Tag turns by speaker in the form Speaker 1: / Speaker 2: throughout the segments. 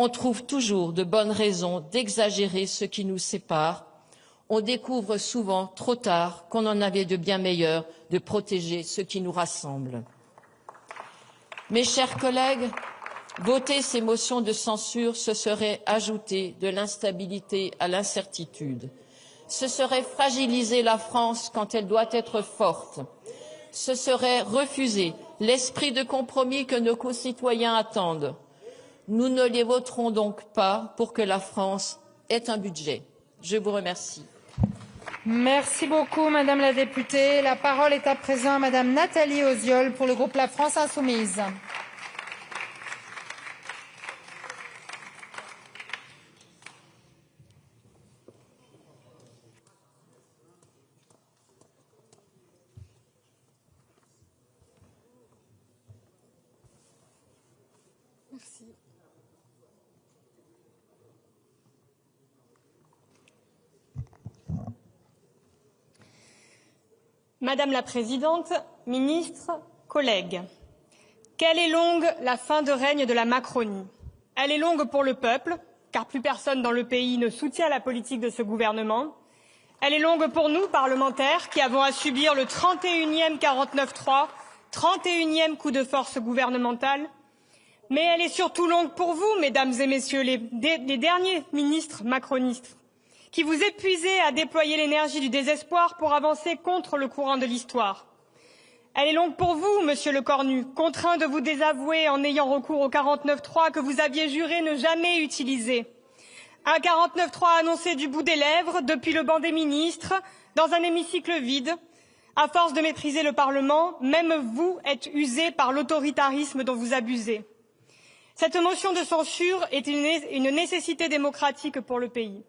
Speaker 1: on trouve toujours de bonnes raisons d'exagérer ce qui nous sépare. On découvre souvent trop tard qu'on en avait de bien meilleurs de protéger ce qui nous rassemble. Mes chers collègues, voter ces motions de censure, ce serait ajouter de l'instabilité à l'incertitude. Ce serait fragiliser la France quand elle doit être forte. Ce serait refuser l'esprit de compromis que nos concitoyens attendent. Nous ne les voterons donc pas pour que la France ait un budget. Je vous remercie.
Speaker 2: Merci beaucoup, Madame la députée. La parole est à présent à Madame Nathalie Osiol pour le groupe La France Insoumise. Merci.
Speaker 3: Madame la Présidente, ministres, collègues, quelle est longue la fin de règne de la Macronie. Elle est longue pour le peuple, car plus personne dans le pays ne soutient la politique de ce gouvernement. Elle est longue pour nous, parlementaires, qui avons à subir le 31e 49.3, 31e coup de force gouvernemental. Mais elle est surtout longue pour vous, mesdames et messieurs, les derniers ministres macronistes, qui vous épuisez à déployer l'énergie du désespoir pour avancer contre le courant de l'histoire. Elle est longue pour vous, monsieur Lecornu, contraint de vous désavouer en ayant recours au 49.3 que vous aviez juré ne jamais utiliser. Un 49.3 annoncé du bout des lèvres, depuis le banc des ministres, dans un hémicycle vide. À force de mépriser le Parlement, même vous êtes usés par l'autoritarisme dont vous abusez. Cette motion de censure est une nécessité démocratique pour le pays.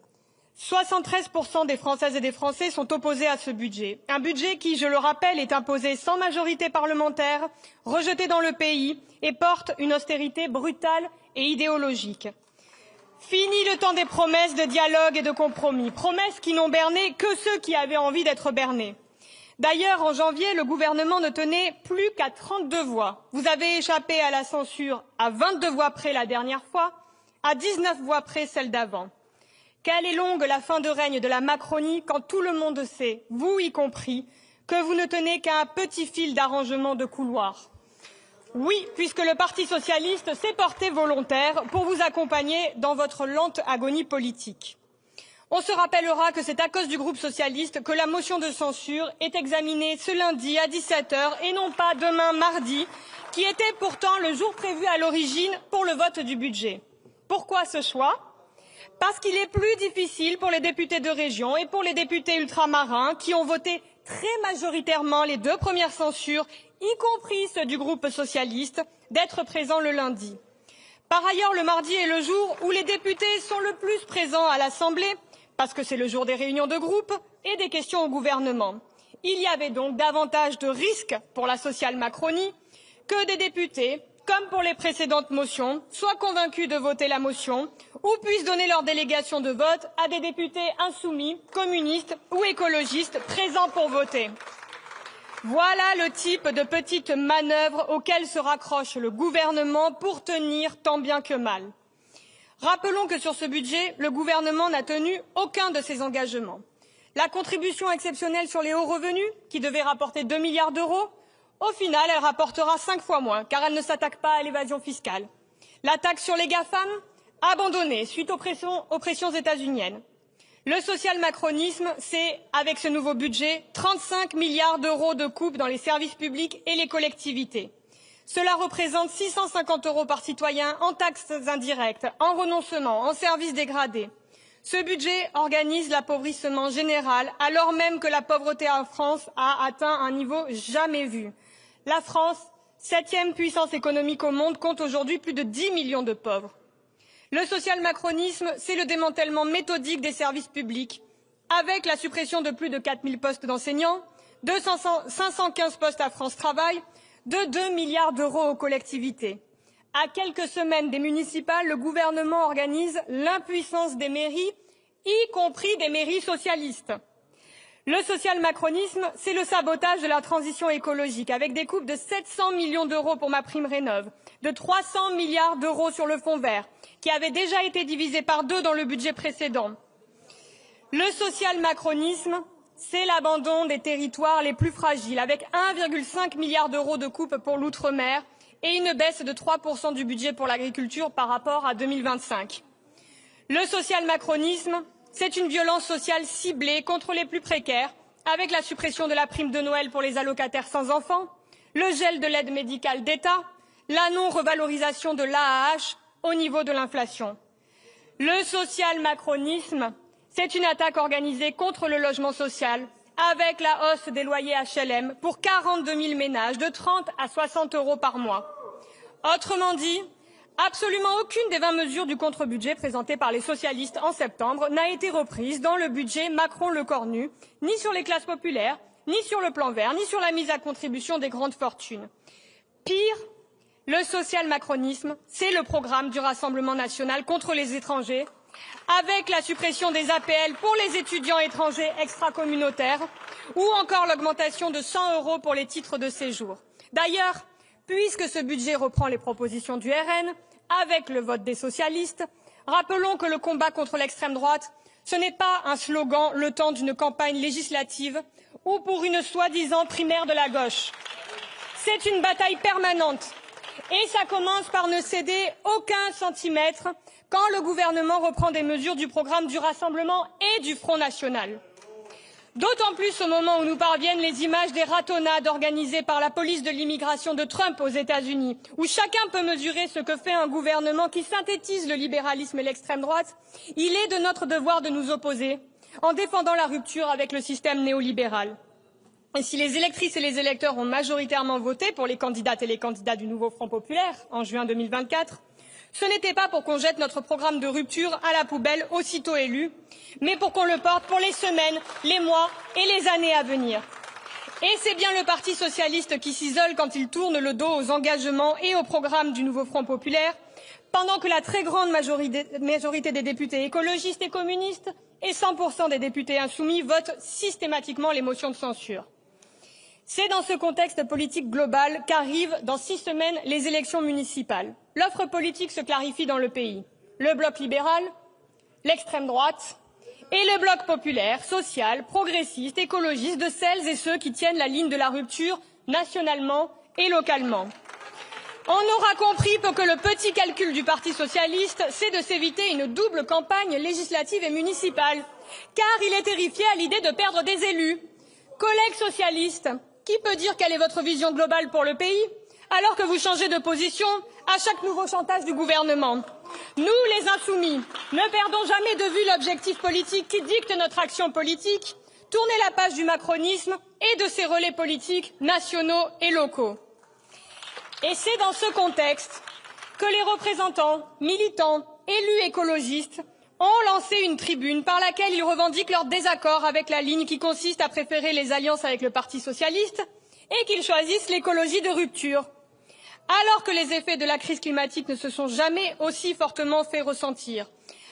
Speaker 3: 73% des Françaises et des Français sont opposés à ce budget. Un budget qui, je le rappelle, est imposé sans majorité parlementaire, rejeté dans le pays et porte une austérité brutale et idéologique. Fini le temps des promesses de dialogue et de compromis, promesses qui n'ont berné que ceux qui avaient envie d'être bernés. D'ailleurs, en janvier, le gouvernement ne tenait plus qu'à 32 voix. Vous avez échappé à la censure à 22 voix près la dernière fois, à 19 voix près celle d'avant. Quelle est longue la fin de règne de la Macronie quand tout le monde sait, vous y compris, que vous ne tenez qu'à un petit fil d'arrangement de couloir. Oui, puisque le Parti socialiste s'est porté volontaire pour vous accompagner dans votre lente agonie politique. On se rappellera que c'est à cause du groupe socialiste que la motion de censure est examinée ce lundi à 17 h et non pas demain mardi, qui était pourtant le jour prévu à l'origine pour le vote du budget. Pourquoi ce choix? Parce qu'il est plus difficile pour les députés de région et pour les députés ultramarins qui ont voté très majoritairement les deux premières censures, y compris ceux du groupe socialiste, d'être présents le lundi. Par ailleurs, le mardi est le jour où les députés sont le plus présents à l'Assemblée, parce que c'est le jour des réunions de groupe et des questions au gouvernement. Il y avait donc davantage de risques pour la social-Macronie que des députés, comme pour les précédentes motions, soient convaincus de voter la motion ou puissent donner leur délégation de vote à des députés insoumis, communistes ou écologistes présents pour voter. Voilà le type de petites manœuvres auxquelles se raccroche le gouvernement pour tenir tant bien que mal. Rappelons que sur ce budget, le gouvernement n'a tenu aucun de ses engagements. La contribution exceptionnelle sur les hauts revenus, qui devait rapporter 2 milliards d'euros, au final, elle rapportera 5 fois moins, car elle ne s'attaque pas à l'évasion fiscale. La taxe sur les GAFAM, abandonnée suite aux pressions états-uniennes. Le social-macronisme, c'est, avec ce nouveau budget, 35 milliards d'euros de coupes dans les services publics et les collectivités. Cela représente 650 € par citoyen en taxes indirectes, en renoncements, en services dégradés. Ce budget organise l'appauvrissement général, alors même que la pauvreté en France a atteint un niveau jamais vu. La France, 7e puissance économique au monde, compte aujourd'hui plus de 10 millions de pauvres. Le social-macronisme, c'est le démantèlement méthodique des services publics, avec la suppression de plus de 4000 postes d'enseignants, de 515 postes à France Travail, de 2 milliards d'euros aux collectivités. À quelques semaines des municipales, le gouvernement organise l'impuissance des mairies, y compris des mairies socialistes. Le social-macronisme, c'est le sabotage de la transition écologique, avec des coupes de 700 millions d'euros pour MaPrimeRénov', de 300 milliards d'euros sur le fonds vert, qui avait déjà été divisé par 2 dans le budget précédent. Le social-macronisme, c'est l'abandon des territoires les plus fragiles, avec 1,5 milliard d'euros de coupes pour l'outre-mer et une baisse de 3% du budget pour l'agriculture par rapport à 2025. Le social-macronisme, c'est une violence sociale ciblée contre les plus précaires, avec la suppression de la prime de Noël pour les allocataires sans enfants, le gel de l'aide médicale d'État, la non-revalorisation de l'AAH au niveau de l'inflation. Le social-macronisme, c'est une attaque organisée contre le logement social, avec la hausse des loyers HLM pour 42 000 ménages de 30 à 60 euros par mois. Autrement dit, absolument aucune des 20 mesures du contre-budget présentées par les socialistes en septembre n'a été reprise dans le budget Macron-Lecornu, ni sur les classes populaires, ni sur le plan vert, ni sur la mise à contribution des grandes fortunes. Pire, le social-macronisme, c'est le programme du Rassemblement national contre les étrangers, avec la suppression des APL pour les étudiants étrangers extracommunautaires ou encore l'augmentation de 100 euros pour les titres de séjour. D'ailleurs, puisque ce budget reprend les propositions du RN, avec le vote des socialistes, rappelons que le combat contre l'extrême droite, ce n'est pas un slogan le temps d'une campagne législative ou pour une soi-disant primaire de la gauche. C'est une bataille permanente et ça commence par ne céder aucun centimètre quand le gouvernement reprend des mesures du programme du Rassemblement et du Front National. D'autant plus au moment où nous parviennent les images des ratonnades organisées par la police de l'immigration de Trump aux États-Unis, où chacun peut mesurer ce que fait un gouvernement qui synthétise le libéralisme et l'extrême droite, il est de notre devoir de nous opposer en défendant la rupture avec le système néolibéral. Et si les électrices et les électeurs ont majoritairement voté pour les candidates et les candidats du nouveau Front populaire en juin 2024, ce n'était pas pour qu'on jette notre programme de rupture à la poubelle aussitôt élu, mais pour qu'on le porte pour les semaines, les mois et les années à venir. Et c'est bien le Parti socialiste qui s'isole quand il tourne le dos aux engagements et au programme du nouveau Front populaire, pendant que la très grande majorité des députés écologistes et communistes et 100% des députés insoumis votent systématiquement les motions de censure. C'est dans ce contexte politique global qu'arrivent dans 6 semaines les élections municipales. L'offre politique se clarifie dans le pays. Le bloc libéral, l'extrême droite et le bloc populaire, social, progressiste, écologiste de celles et ceux qui tiennent la ligne de la rupture nationalement et localement. On aura compris que le petit calcul du Parti socialiste, c'est de s'éviter une double campagne législative et municipale, car il est terrifié à l'idée de perdre des élus. Collègues socialistes, qui peut dire quelle est votre vision globale pour le pays, alors que vous changez de position à chaque nouveau chantage du gouvernement? Nous, les insoumis, ne perdons jamais de vue l'objectif politique qui dicte notre action politique, tourner la page du macronisme et de ses relais politiques nationaux et locaux. Et c'est dans ce contexte que les représentants, militants, élus écologistes ont lancé une tribune par laquelle ils revendiquent leur désaccord avec la ligne qui consiste à préférer les alliances avec le Parti socialiste et qu'ils choisissent l'écologie de rupture. Alors que les effets de la crise climatique ne se sont jamais aussi fortement fait ressentir,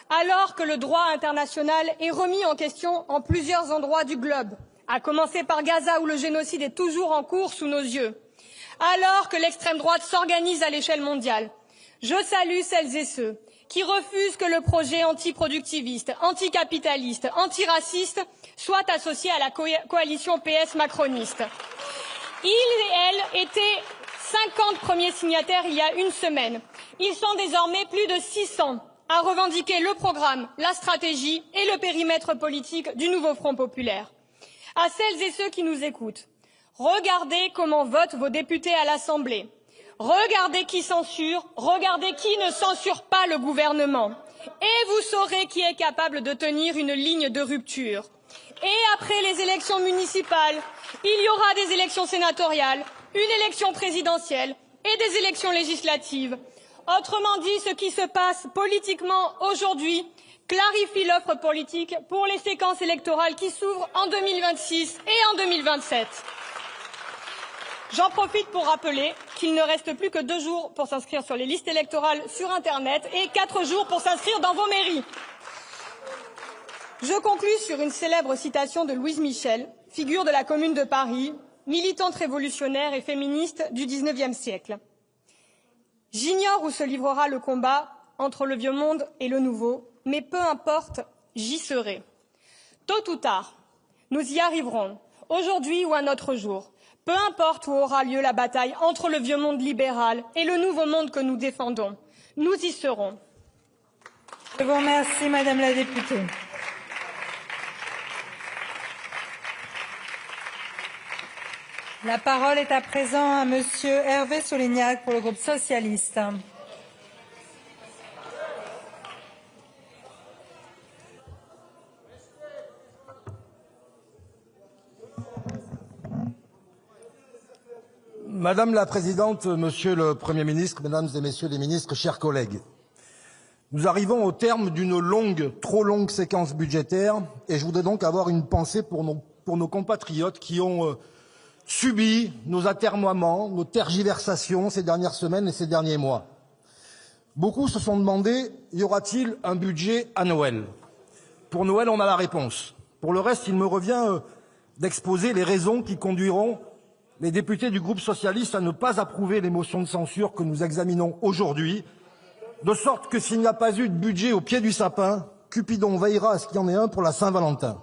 Speaker 3: alors que le droit international est remis en question en plusieurs endroits du globe, à commencer par Gaza où le génocide est toujours en cours sous nos yeux, alors que l'extrême droite s'organise à l'échelle mondiale, je salue celles et ceux qui refusent que le projet antiproductiviste, anticapitaliste, antiraciste soit associé à la coalition PS macroniste. Ils et elles étaient 50 premiers signataires il y a une semaine. Ils sont désormais plus de 600 à revendiquer le programme, la stratégie et le périmètre politique du nouveau Front populaire. À celles et ceux qui nous écoutent, regardez comment votent vos députés à l'Assemblée. Regardez qui censure, regardez qui ne censure pas le gouvernement. Et vous saurez qui est capable de tenir une ligne de rupture. Et après les élections municipales, il y aura des élections sénatoriales, une élection présidentielle et des élections législatives. Autrement dit, ce qui se passe politiquement aujourd'hui clarifie l'offre politique pour les séquences électorales qui s'ouvrent en 2026 et en 2027. J'en profite pour rappeler qu'il ne reste plus que 2 jours pour s'inscrire sur les listes électorales sur Internet et 4 jours pour s'inscrire dans vos mairies. Je conclus sur une célèbre citation de Louise Michel, figure de la Commune de Paris, militante révolutionnaire et féministe du XIXe siècle. J'ignore où se livrera le combat entre le vieux monde et le nouveau, mais peu importe, j'y serai. Tôt ou tard, nous y arriverons, aujourd'hui ou un autre jour. Peu importe où aura lieu la bataille entre le vieux monde libéral et le nouveau monde que nous défendons, nous y serons.
Speaker 2: Je vous remercie, Madame la députée. La parole est à présent à Monsieur Hervé Solignac pour le groupe socialiste.
Speaker 4: Madame la Présidente, Monsieur le Premier ministre, Mesdames et Messieurs les ministres, chers collègues, nous arrivons au terme d'une longue, trop longue séquence budgétaire et je voudrais donc avoir une pensée pour nos compatriotes qui ont subi nos atermoiements, nos tergiversations ces dernières semaines et ces derniers mois. Beaucoup se sont demandé, y aura-t-il un budget à Noël? Pour Noël, on a la réponse. Pour le reste, il me revient d'exposer les raisons qui conduiront les députés du groupe socialiste à ne pas approuver les motions de censure que nous examinons aujourd'hui, de sorte que s'il n'y a pas eu de budget au pied du sapin, Cupidon veillera à ce qu'il y en ait un pour la Saint-Valentin.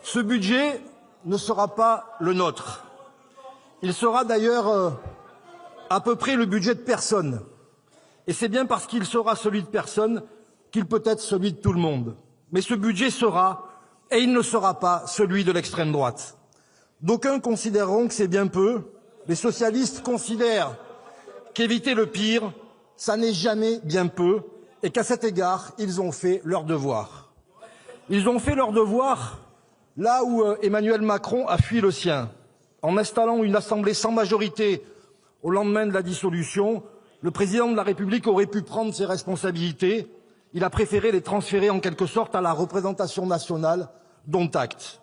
Speaker 4: Ce budget ne sera pas le nôtre. Il sera d'ailleurs à peu près le budget de personne. Et c'est bien parce qu'il sera celui de personne qu'il peut être celui de tout le monde. Mais ce budget sera, et il ne sera pas, celui de l'extrême droite. D'aucuns considéreront que c'est bien peu. Les socialistes considèrent qu'éviter le pire, ça n'est jamais bien peu, et qu'à cet égard, ils ont fait leur devoir. Ils ont fait leur devoir là où Emmanuel Macron a fui le sien. En installant une assemblée sans majorité au lendemain de la dissolution, le président de la République aurait pu prendre ses responsabilités. Il a préféré les transférer en quelque sorte à la représentation nationale, dont acte.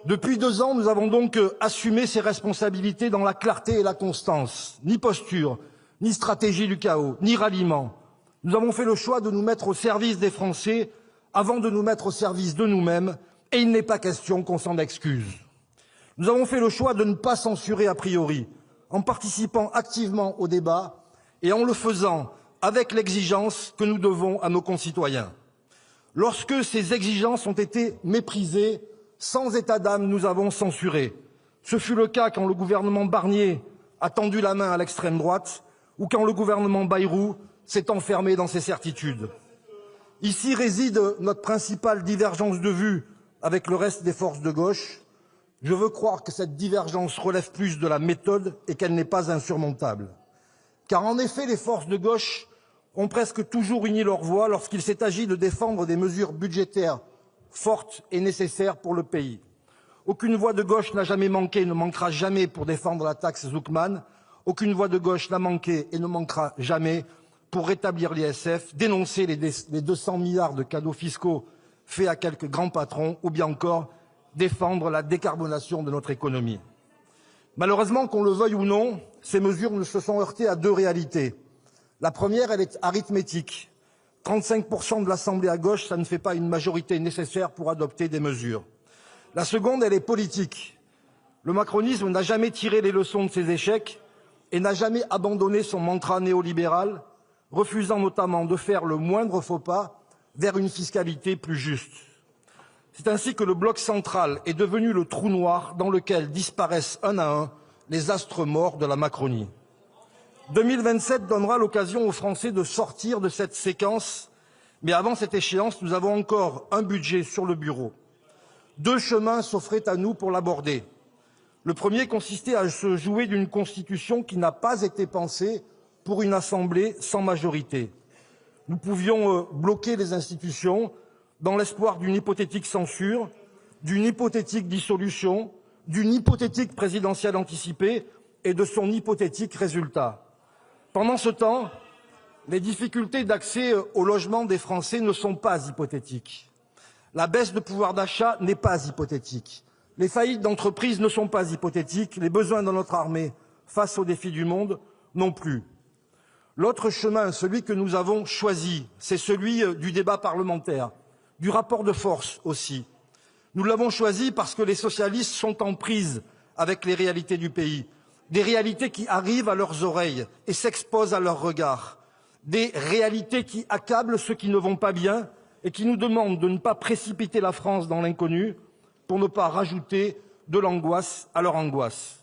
Speaker 4: Depuis 2 ans, nous avons donc assumé ces responsabilités dans la clarté et la constance. Ni posture, ni stratégie du chaos, ni ralliement. Nous avons fait le choix de nous mettre au service des Français avant de nous mettre au service de nous-mêmes, et il n'est pas question qu'on s'en excuse. Nous avons fait le choix de ne pas censurer a priori, en participant activement au débat et en le faisant avec l'exigence que nous devons à nos concitoyens. Lorsque ces exigences ont été méprisées, sans état d'âme, nous avons censuré. Ce fut le cas quand le gouvernement Barnier a tendu la main à l'extrême droite ou quand le gouvernement Bayrou s'est enfermé dans ses certitudes. Ici réside notre principale divergence de vue avec le reste des forces de gauche. Je veux croire que cette divergence relève plus de la méthode et qu'elle n'est pas insurmontable. Car en effet, les forces de gauche ont presque toujours uni leur voix lorsqu'il s'est agi de défendre des mesures budgétaires forte et nécessaire pour le pays. Aucune voix de gauche n'a jamais manqué et ne manquera jamais pour défendre la taxe Zuckman. Aucune voix de gauche n'a manqué et ne manquera jamais pour rétablir l'ISF, dénoncer les 200 milliards de cadeaux fiscaux faits à quelques grands patrons ou bien encore défendre la décarbonation de notre économie. Malheureusement, qu'on le veuille ou non, ces mesures se sont heurtées à 2 réalités. La première, elle est arithmétique. 35% de l'Assemblée à gauche, ça ne fait pas une majorité nécessaire pour adopter des mesures. La seconde, elle est politique. Le macronisme n'a jamais tiré les leçons de ses échecs et n'a jamais abandonné son mantra néolibéral, refusant notamment de faire le moindre faux pas vers une fiscalité plus juste. C'est ainsi que le bloc central est devenu le trou noir dans lequel disparaissent un à un les astres morts de la Macronie. 2027 donnera l'occasion aux Français de sortir de cette séquence, mais avant cette échéance, nous avons encore un budget sur le bureau. 2 chemins s'offraient à nous pour l'aborder. Le premier consistait à se jouer d'une constitution qui n'a pas été pensée pour une assemblée sans majorité. Nous pouvions bloquer les institutions dans l'espoir d'une hypothétique censure, d'une hypothétique dissolution, d'une hypothétique présidentielle anticipée et de son hypothétique résultat. Pendant ce temps, les difficultés d'accès au logement des Français ne sont pas hypothétiques. La baisse de pouvoir d'achat n'est pas hypothétique. Les faillites d'entreprises ne sont pas hypothétiques. Les besoins de notre armée face aux défis du monde non plus. L'autre chemin, celui que nous avons choisi, c'est celui du débat parlementaire, du rapport de force aussi. Nous l'avons choisi parce que les socialistes sont en prise avec les réalités du pays, des réalités qui arrivent à leurs oreilles et s'exposent à leurs regards, des réalités qui accablent ceux qui ne vont pas bien et qui nous demandent de ne pas précipiter la France dans l'inconnu pour ne pas rajouter de l'angoisse à leur angoisse.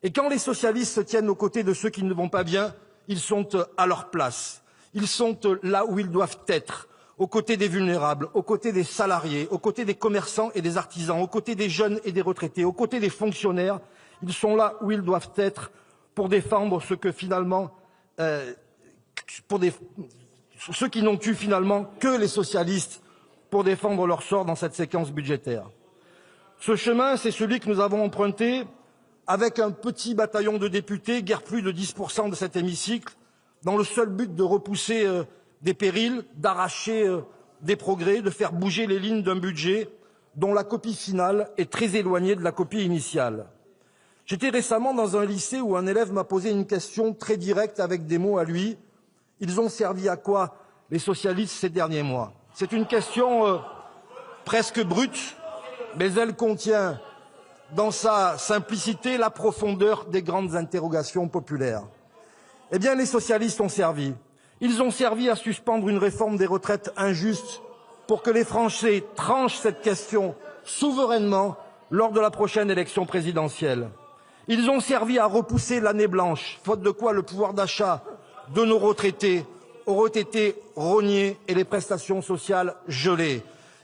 Speaker 4: Et quand les socialistes se tiennent aux côtés de ceux qui ne vont pas bien, ils sont à leur place, ils sont là où ils doivent être, aux côtés des vulnérables, aux côtés des salariés, aux côtés des commerçants et des artisans, aux côtés des jeunes et des retraités, aux côtés des fonctionnaires. Ils sont là où ils doivent être pour défendre ce que finalement, ceux qui n'ont eu finalement que les socialistes pour défendre leur sort dans cette séquence budgétaire. Ce chemin, c'est celui que nous avons emprunté avec un petit bataillon de députés, guère plus de 10% de cet hémicycle, dans le seul but de repousser des périls, d'arracher des progrès, de faire bouger les lignes d'un budget dont la copie finale est très éloignée de la copie initiale. J'étais récemment dans un lycée où un élève m'a posé une question très directe avec des mots à lui. Ils ont servi à quoi, les socialistes, ces derniers mois? C'est une question presque brute, mais elle contient dans sa simplicité la profondeur des grandes interrogations populaires. Eh bien, les socialistes ont servi. Ils ont servi à suspendre une réforme des retraites injuste pour que les Français tranchent cette question souverainement lors de la prochaine élection présidentielle. Ils ont servi à repousser l'année blanche, faute de quoi le pouvoir d'achat de nos retraités aurait été rogné et les prestations sociales gelées.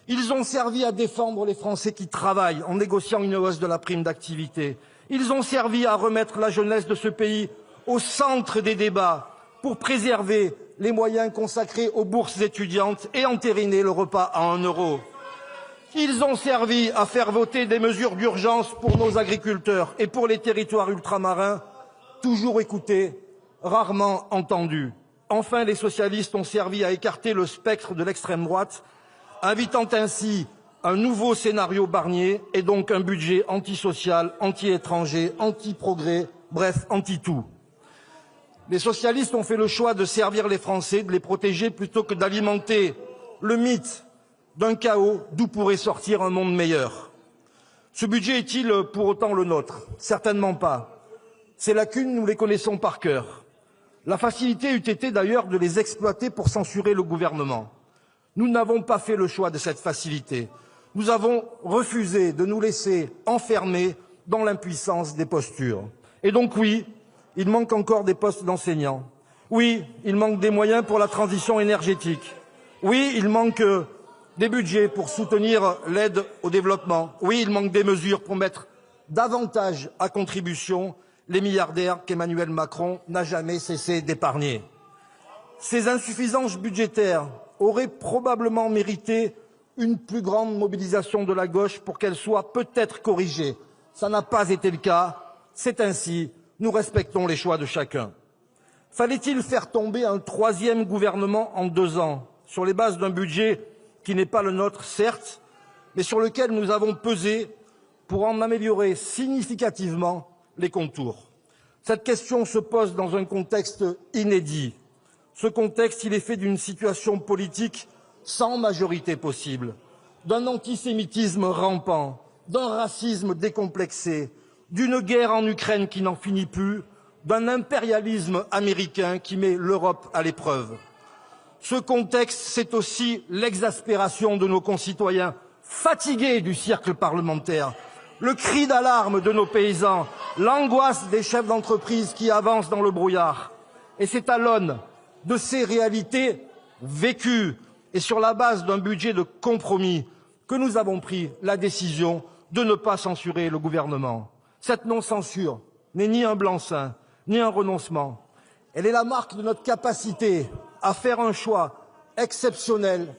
Speaker 4: Ils ont servi à défendre les Français qui travaillent en négociant une hausse de la prime d'activité. Ils ont servi à remettre la jeunesse de ce pays au centre des débats pour préserver les moyens consacrés aux bourses étudiantes et entériner le repas à 1 euro. Ils ont servi à faire voter des mesures d'urgence pour nos agriculteurs et pour les territoires ultramarins, toujours écoutés, rarement entendus. Enfin, les socialistes ont servi à écarter le spectre de l'extrême droite, invitant ainsi un nouveau scénario Barnier et donc un budget antisocial, anti-étranger, anti-progrès, bref, anti-tout. Les socialistes ont fait le choix de servir les Français, de les protéger plutôt que d'alimenter le mythe d'un chaos d'où pourrait sortir un monde meilleur. Ce budget est-il pour autant le nôtre? Certainement pas. Ces lacunes, nous les connaissons par cœur. La facilité eût été d'ailleurs de les exploiter pour censurer le gouvernement. Nous n'avons pas fait le choix de cette facilité. Nous avons refusé de nous laisser enfermer dans l'impuissance des postures. Et donc oui, il manque encore des postes d'enseignants. Oui, il manque des moyens pour la transition énergétique. Oui, il manque des budgets pour soutenir l'aide au développement. Oui, il manque des mesures pour mettre davantage à contribution les milliardaires qu'Emmanuel Macron n'a jamais cessé d'épargner. Ces insuffisances budgétaires auraient probablement mérité une plus grande mobilisation de la gauche pour qu'elles soient peut-être corrigées. Ça n'a pas été le cas. C'est ainsi. Nous respectons les choix de chacun. Fallait-il faire tomber un 3e gouvernement en 2 ans, sur les bases d'un budget qui n'est pas le nôtre, certes, mais sur lequel nous avons pesé pour en améliorer significativement les contours? Cette question se pose dans un contexte inédit. Ce contexte, il est fait d'une situation politique sans majorité possible, d'un antisémitisme rampant, d'un racisme décomplexé, d'une guerre en Ukraine qui n'en finit plus, d'un impérialisme américain qui met l'Europe à l'épreuve. Ce contexte, c'est aussi l'exaspération de nos concitoyens fatigués du cercle parlementaire, le cri d'alarme de nos paysans, l'angoisse des chefs d'entreprise qui avancent dans le brouillard. Et c'est à l'aune de ces réalités vécues et sur la base d'un budget de compromis que nous avons pris la décision de ne pas censurer le gouvernement. Cette non-censure n'est ni un blanc-seing, ni un renoncement. Elle est la marque de notre capacité à faire un choix exceptionnel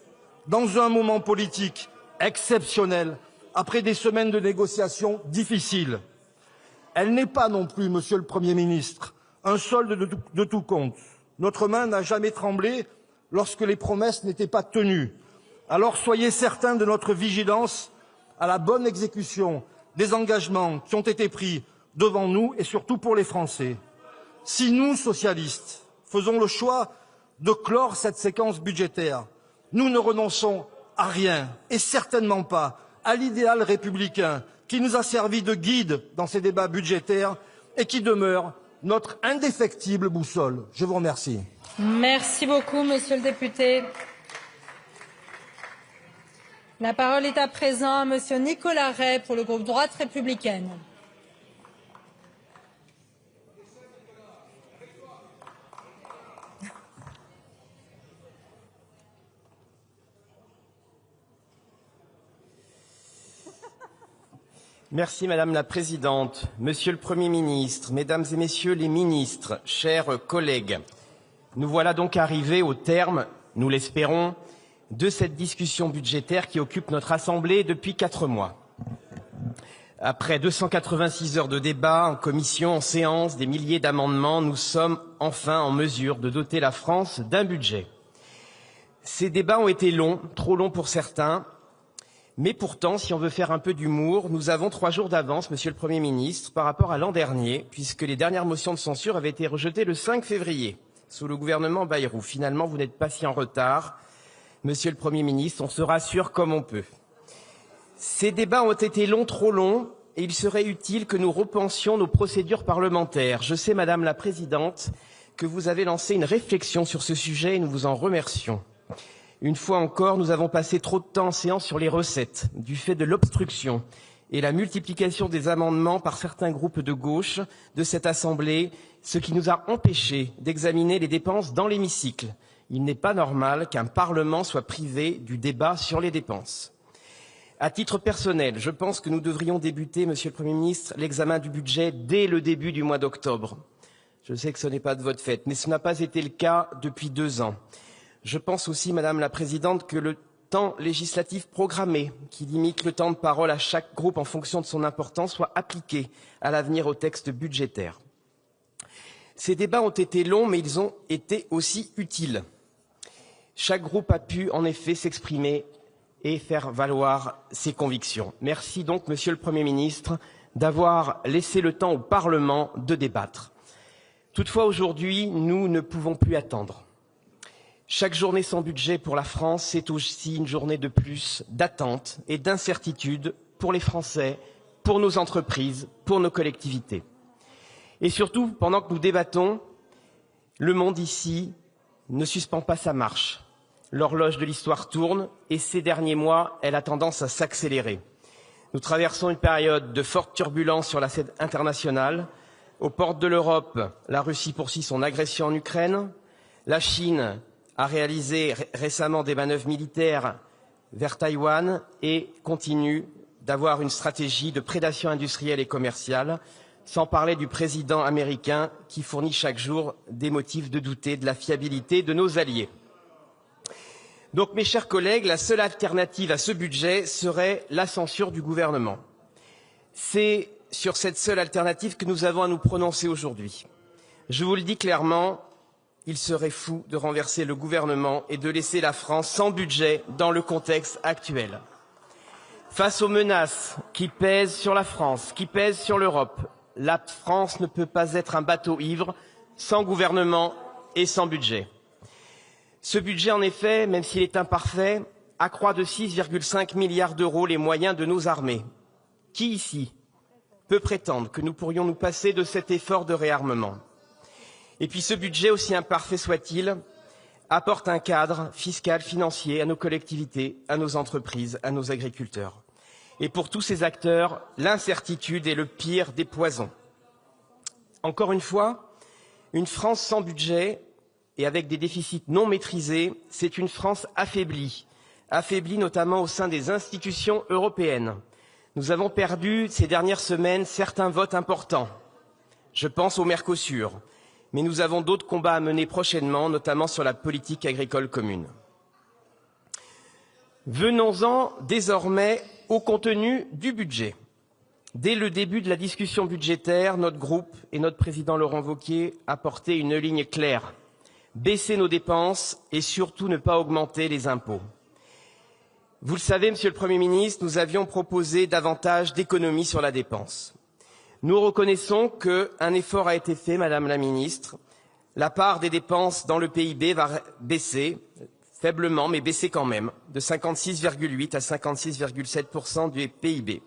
Speaker 4: dans un moment politique exceptionnel après des semaines de négociations difficiles. Elle n'est pas non plus, Monsieur le Premier ministre, un solde de tout compte. Notre main n'a jamais tremblé lorsque les promesses n'étaient pas tenues. Alors soyez certains de notre vigilance à la bonne exécution des engagements qui ont été pris devant nous et surtout pour les Français. Si nous, socialistes, faisons le choix de clore cette séquence budgétaire, nous ne renonçons à rien, et certainement pas à l'idéal républicain qui nous a servi de guide dans ces débats budgétaires et qui demeure notre indéfectible boussole. Je vous remercie.
Speaker 2: Merci beaucoup, monsieur le député. La parole est à présent à monsieur Nicolas Ray pour le groupe Droite républicaine.
Speaker 5: Merci Madame la Présidente, Monsieur le Premier ministre, Mesdames et Messieurs les ministres, chers collègues. Nous voilà donc arrivés au terme, nous l'espérons, de cette discussion budgétaire qui occupe notre Assemblée depuis 4 mois. Après 286 heures de débat en commission, en séance, des milliers d'amendements, nous sommes enfin en mesure de doter la France d'un budget. Ces débats ont été longs, trop longs pour certains, mais pourtant, si on veut faire un peu d'humour, nous avons 3 jours d'avance, Monsieur le Premier ministre, par rapport à l'an dernier, puisque les dernières motions de censure avaient été rejetées le 5 février, sous le gouvernement Bayrou. Finalement, vous n'êtes pas si en retard. Monsieur le Premier ministre, on se rassure comme on peut. Ces débats ont été longs, trop longs, et il serait utile que nous repensions nos procédures parlementaires. Je sais, Madame la Présidente, que vous avez lancé une réflexion sur ce sujet et nous vous en remercions. Une fois encore, nous avons passé trop de temps en séance sur les recettes, du fait de l'obstruction et la multiplication des amendements par certains groupes de gauche de cette Assemblée, ce qui nous a empêchés d'examiner les dépenses dans l'hémicycle. Il n'est pas normal qu'un Parlement soit privé du débat sur les dépenses. À titre personnel, je pense que nous devrions débuter, Monsieur le Premier ministre, l'examen du budget dès le début du mois d'octobre. Je sais que ce n'est pas de votre fait, mais ce n'a pas été le cas depuis 2 ans. Je pense aussi, Madame la Présidente, que le temps législatif programmé, qui limite le temps de parole à chaque groupe en fonction de son importance, soit appliqué à l'avenir au texte budgétaire. Ces débats ont été longs, mais ils ont été aussi utiles. Chaque groupe a pu, en effet, s'exprimer et faire valoir ses convictions. Merci donc, Monsieur le Premier ministre, d'avoir laissé le temps au Parlement de débattre. Toutefois, aujourd'hui, nous ne pouvons plus attendre. Chaque journée sans budget pour la France, c'est aussi une journée de plus d'attente et d'incertitude pour les Français, pour nos entreprises, pour nos collectivités. Et surtout, pendant que nous débattons, le monde ici ne suspend pas sa marche. L'horloge de l'histoire tourne et ces derniers mois, elle a tendance à s'accélérer. Nous traversons une période de forte turbulence sur la scène internationale. Aux portes de l'Europe, la Russie poursuit son agression en Ukraine. La Chine a réalisé récemment des manœuvres militaires vers Taïwan et continue d'avoir une stratégie de prédation industrielle et commerciale, sans parler du président américain qui fournit chaque jour des motifs de douter de la fiabilité de nos alliés. Donc, mes chers collègues, la seule alternative à ce budget serait la censure du gouvernement. C'est sur cette seule alternative que nous avons à nous prononcer aujourd'hui. Je vous le dis clairement, il serait fou de renverser le gouvernement et de laisser la France sans budget dans le contexte actuel. Face aux menaces qui pèsent sur la France, qui pèsent sur l'Europe, la France ne peut pas être un bateau ivre sans gouvernement et sans budget. Ce budget, en effet, même s'il est imparfait, accroît de 6,5 milliards d'euros les moyens de nos armées. Qui ici peut prétendre que nous pourrions nous passer de cet effort de réarmement ? Et puis ce budget, aussi imparfait soit-il, apporte un cadre fiscal, financier à nos collectivités, à nos entreprises, à nos agriculteurs. Et pour tous ces acteurs, l'incertitude est le pire des poisons. Encore une fois, une France sans budget et avec des déficits non maîtrisés, c'est une France affaiblie, affaiblie notamment au sein des institutions européennes. Nous avons perdu ces dernières semaines certains votes importants. Je pense au Mercosur. Mais nous avons d'autres combats à mener prochainement, notamment sur la politique agricole commune. Venons-en désormais au contenu du budget. Dès le début de la discussion budgétaire, notre groupe et notre président Laurent Wauquiez a porté une ligne claire. Baisser nos dépenses et surtout ne pas augmenter les impôts. Vous le savez, Monsieur le Premier ministre, nous avions proposé davantage d'économies sur la dépense. Nous reconnaissons qu'un effort a été fait, Madame la Ministre. La part des dépenses dans le PIB va baisser. faiblement, mais baissé quand même, de 56,8 à 56,7% du PIB.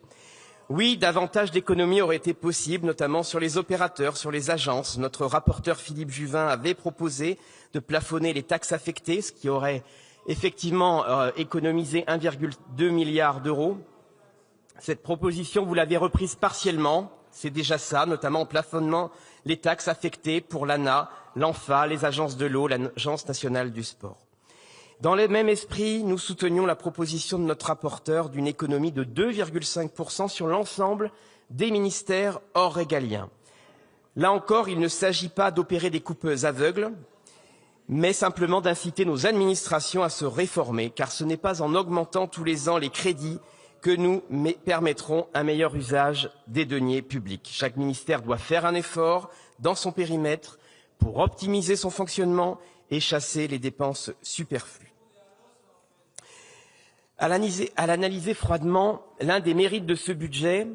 Speaker 5: Oui, davantage d'économies auraient été possibles, notamment sur les opérateurs, sur les agences. Notre rapporteur Philippe Juvin avait proposé de plafonner les taxes affectées, ce qui aurait effectivement économisé 1,2 milliard d'euros. Cette proposition, vous l'avez reprise partiellement, c'est déjà ça, notamment en plafonnant les taxes affectées pour l'ANA, l'ANFA, les agences de l'eau, l'Agence nationale du sport. Dans le même esprit, nous soutenions la proposition de notre rapporteur d'une économie de 2,5% sur l'ensemble des ministères hors régaliens. Là encore, il ne s'agit pas d'opérer des coupes aveugles, mais simplement d'inciter nos administrations à se réformer, car ce n'est pas en augmentant tous les ans les crédits que nous permettrons un meilleur usage des deniers publics. Chaque ministère doit faire un effort dans son périmètre pour optimiser son fonctionnement et chasser les dépenses superflues. À l'analyser froidement, l'un des mérites de ce budget,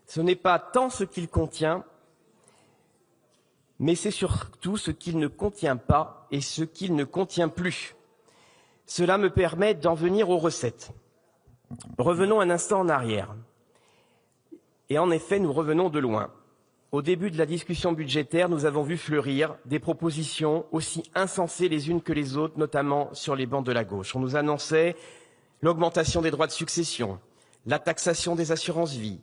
Speaker 5: ce n'est pas tant ce qu'il contient, mais c'est surtout ce qu'il ne contient pas et ce qu'il ne contient plus. Cela me permet d'en venir aux recettes. Revenons un instant en arrière. Et en effet, nous revenons de loin. Au début de la discussion budgétaire, nous avons vu fleurir des propositions aussi insensées les unes que les autres, notamment sur les bancs de la gauche. On nous annonçait l'augmentation des droits de succession, la taxation des assurances-vie,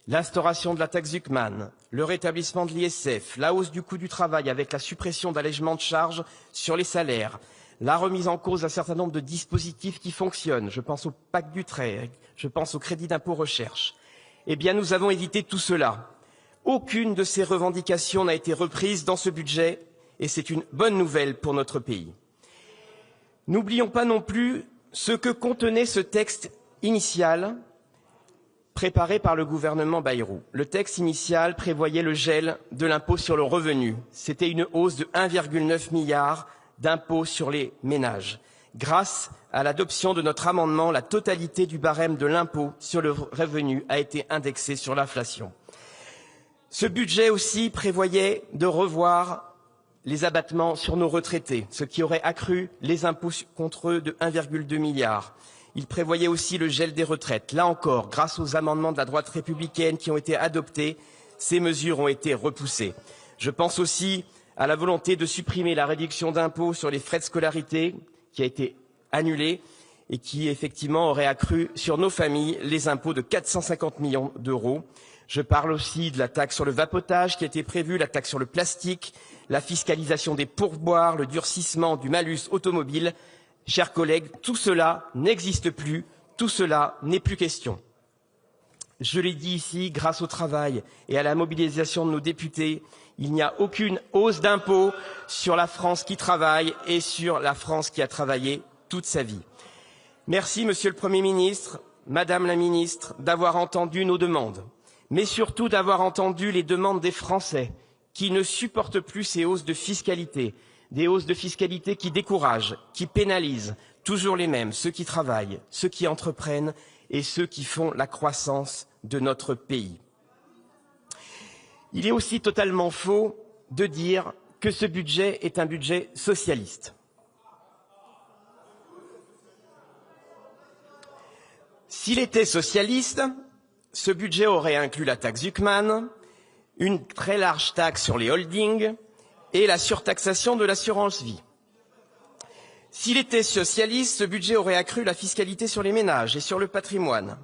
Speaker 5: l'instauration de la taxe Zuckman, le rétablissement de l'ISF, la hausse du coût du travail avec la suppression d'allègements de charges sur les salaires, la remise en cause d'un certain nombre de dispositifs qui fonctionnent. Je pense au pacte Dutreil, je pense au crédit d'impôt recherche. Eh bien, nous avons évité tout cela. Aucune de ces revendications n'a été reprise dans ce budget et c'est une bonne nouvelle pour notre pays. N'oublions pas non plus ce que contenait ce texte initial préparé par le gouvernement Bayrou. Le texte initial prévoyait le gel de l'impôt sur le revenu. C'était une hausse de 1,9 milliard d'impôts sur les ménages. Grâce à l'adoption de notre amendement, la totalité du barème de l'impôt sur le revenu a été indexée sur l'inflation. Ce budget aussi prévoyait de revoir les abattements sur nos retraités, ce qui aurait accru les impôts contre eux de 1,2 milliard. Il prévoyait aussi le gel des retraites. Là encore, grâce aux amendements de la droite républicaine qui ont été adoptés, ces mesures ont été repoussées. Je pense aussi à la volonté de supprimer la réduction d'impôt sur les frais de scolarité, qui a été annulée et qui, effectivement, aurait accru sur nos familles les impôts de 450 millions d'euros. Je parle aussi de la taxe sur le vapotage qui a été prévue, la taxe sur le plastique, la fiscalisation des pourboires, le durcissement du malus automobile. Chers collègues, tout cela n'existe plus, tout cela n'est plus question. Je l'ai dit ici, grâce au travail et à la mobilisation de nos députés, il n'y a aucune hausse d'impôt sur la France qui travaille et sur la France qui a travaillé toute sa vie. Merci, Monsieur le Premier ministre, Madame la Ministre, d'avoir entendu nos demandes, mais surtout d'avoir entendu les demandes des Français qui ne supportent plus ces hausses de fiscalité, des hausses de fiscalité qui découragent, qui pénalisent, toujours les mêmes, ceux qui travaillent, ceux qui entreprennent et ceux qui font la croissance de notre pays. Il est aussi totalement faux de dire que ce budget est un budget socialiste. S'il était socialiste, ce budget aurait inclus la taxe Zuckman, une très large taxe sur les holdings et la surtaxation de l'assurance vie. S'il était socialiste, ce budget aurait accru la fiscalité sur les ménages et sur le patrimoine.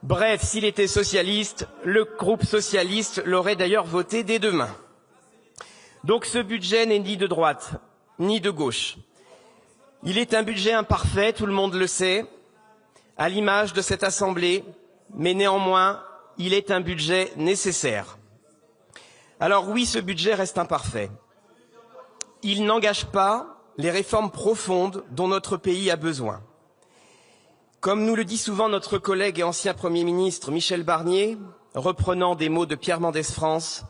Speaker 5: Bref, s'il était socialiste, le groupe socialiste l'aurait d'ailleurs voté dès demain. Donc ce budget n'est ni de droite, ni de gauche. Il est un budget imparfait, tout le monde le sait, à l'image de cette Assemblée, mais néanmoins, il est un budget nécessaire. Alors oui, ce budget reste imparfait. Il n'engage pas les réformes profondes dont notre pays a besoin. Comme nous le dit souvent notre collègue et ancien Premier ministre Michel Barnier, reprenant des mots de Pierre Mendès France,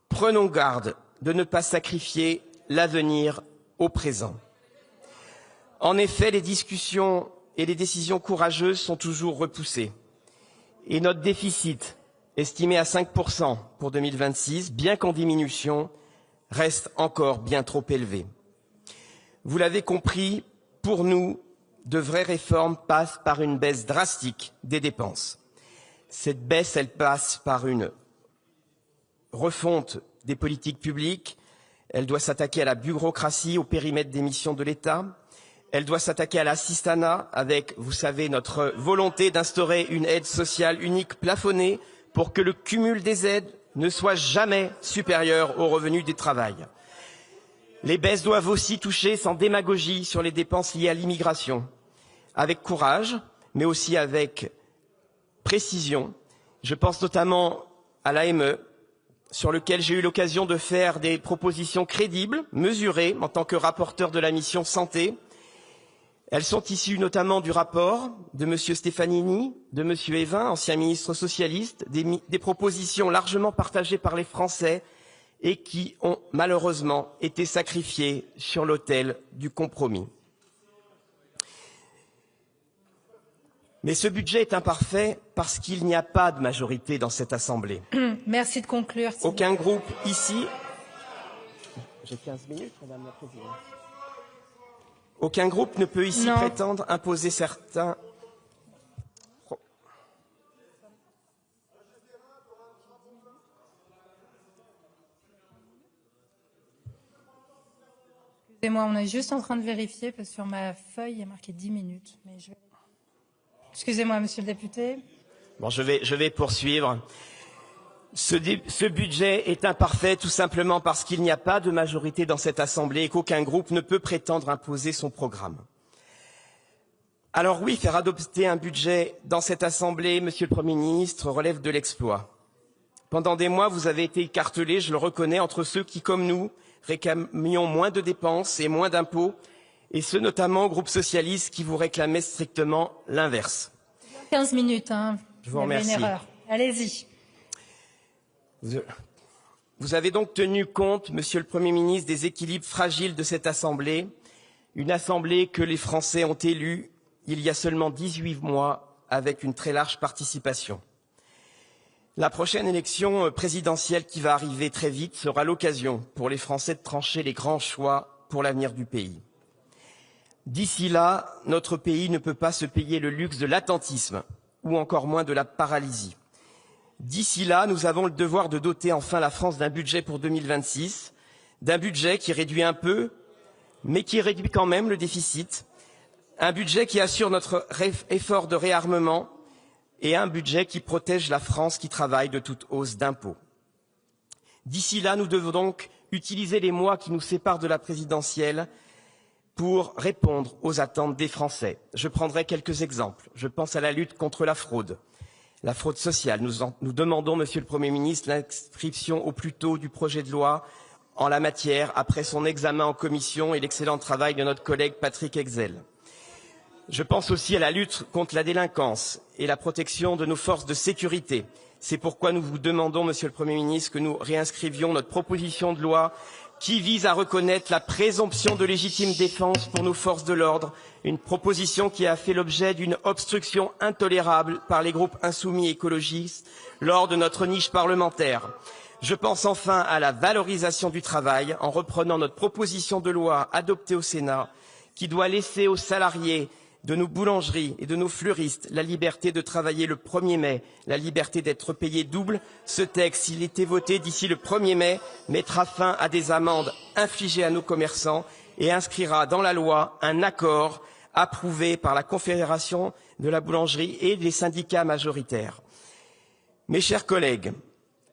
Speaker 5: prenons garde de ne pas sacrifier l'avenir au présent. En effet, les discussions et les décisions courageuses sont toujours repoussées. Et notre déficit, estimé à 5% pour 2026, bien qu'en diminution, reste encore bien trop élevé. Vous l'avez compris, pour nous, de vraies réformes passent par une baisse drastique des dépenses. Cette baisse, elle passe par une refonte des politiques publiques. Elle doit s'attaquer à la bureaucratie, au périmètre des missions de l'État. Elle doit s'attaquer à l'assistanat avec, vous savez, notre volonté d'instaurer une aide sociale unique plafonnée pour que le cumul des aides ne soit jamais supérieur aux revenus du travail. Les baisses doivent aussi toucher sans démagogie sur les dépenses liées à l'immigration, avec courage, mais aussi avec précision. Je pense notamment à l'AME, sur lequel j'ai eu l'occasion de faire des propositions crédibles, mesurées, en tant que rapporteur de la mission santé. Elles sont issues notamment du rapport de M. Stefanini, de M. Evin, ancien ministre socialiste, des propositions largement partagées par les Français et qui ont malheureusement été sacrifiées sur l'autel du compromis. Mais ce budget est imparfait parce qu'il n'y a pas de majorité dans cette Assemblée.
Speaker 2: Merci de conclure.
Speaker 5: Aucun groupe ici... J'ai 15 minutes, Madame la Présidente. Aucun groupe ne peut ici prétendre imposer certains...
Speaker 2: Excusez-moi, on est juste en train de vérifier parce que sur ma feuille, il y a marqué 10 minutes. Mais je vais... Excusez-moi, monsieur le député.
Speaker 5: Bon, je vais poursuivre. Ce budget est imparfait tout simplement parce qu'il n'y a pas de majorité dans cette Assemblée et qu'aucun groupe ne peut prétendre imposer son programme. Alors oui, faire adopter un budget dans cette Assemblée, Monsieur le Premier ministre, relève de l'exploit. Pendant des mois, vous avez été écartelé, je le reconnais, entre ceux qui, comme nous, réclamions moins de dépenses et moins d'impôts, et ceux notamment au groupe socialiste qui vous réclamaient strictement l'inverse.
Speaker 2: 15 minutes, hein.
Speaker 5: Je vous remercie.
Speaker 2: Une erreur. Allez-y.
Speaker 5: Vous avez donc tenu compte, Monsieur le Premier ministre, des équilibres fragiles de cette Assemblée, une Assemblée que les Français ont élue il y a seulement 18 mois avec une très large participation. La prochaine élection présidentielle qui va arriver très vite sera l'occasion pour les Français de trancher les grands choix pour l'avenir du pays. D'ici là, notre pays ne peut pas se payer le luxe de l'attentisme ou encore moins de la paralysie. D'ici là, nous avons le devoir de doter enfin la France d'un budget pour 2026, d'un budget qui réduit un peu, mais qui réduit quand même le déficit, un budget qui assure notre effort de réarmement et un budget qui protège la France qui travaille de toute hausse d'impôts. D'ici là, nous devons donc utiliser les mois qui nous séparent de la présidentielle pour répondre aux attentes des Français. Je prendrai quelques exemples. Je pense à la lutte contre la fraude sociale. Nous demandons, Monsieur le Premier ministre, l'inscription au plus tôt du projet de loi en la matière après son examen en commission et l'excellent travail de notre collègue Patrick Hetzel. Je pense aussi à la lutte contre la délinquance et la protection de nos forces de sécurité. C'est pourquoi nous vous demandons, Monsieur le Premier ministre, que nous réinscrivions notre proposition de loi qui vise à reconnaître la présomption de légitime défense pour nos forces de l'ordre, une proposition qui a fait l'objet d'une obstruction intolérable par les groupes insoumis et écologistes lors de notre niche parlementaire. Je pense enfin à la valorisation du travail en reprenant notre proposition de loi adoptée au Sénat qui doit laisser aux salariés de nos boulangeries et de nos fleuristes la liberté de travailler le 1er mai, la liberté d'être payés double. Ce texte, s'il était voté d'ici le 1er mai, mettra fin à des amendes infligées à nos commerçants et inscrira dans la loi un accord approuvé par la Confédération de la boulangerie et les syndicats majoritaires. Mes chers collègues,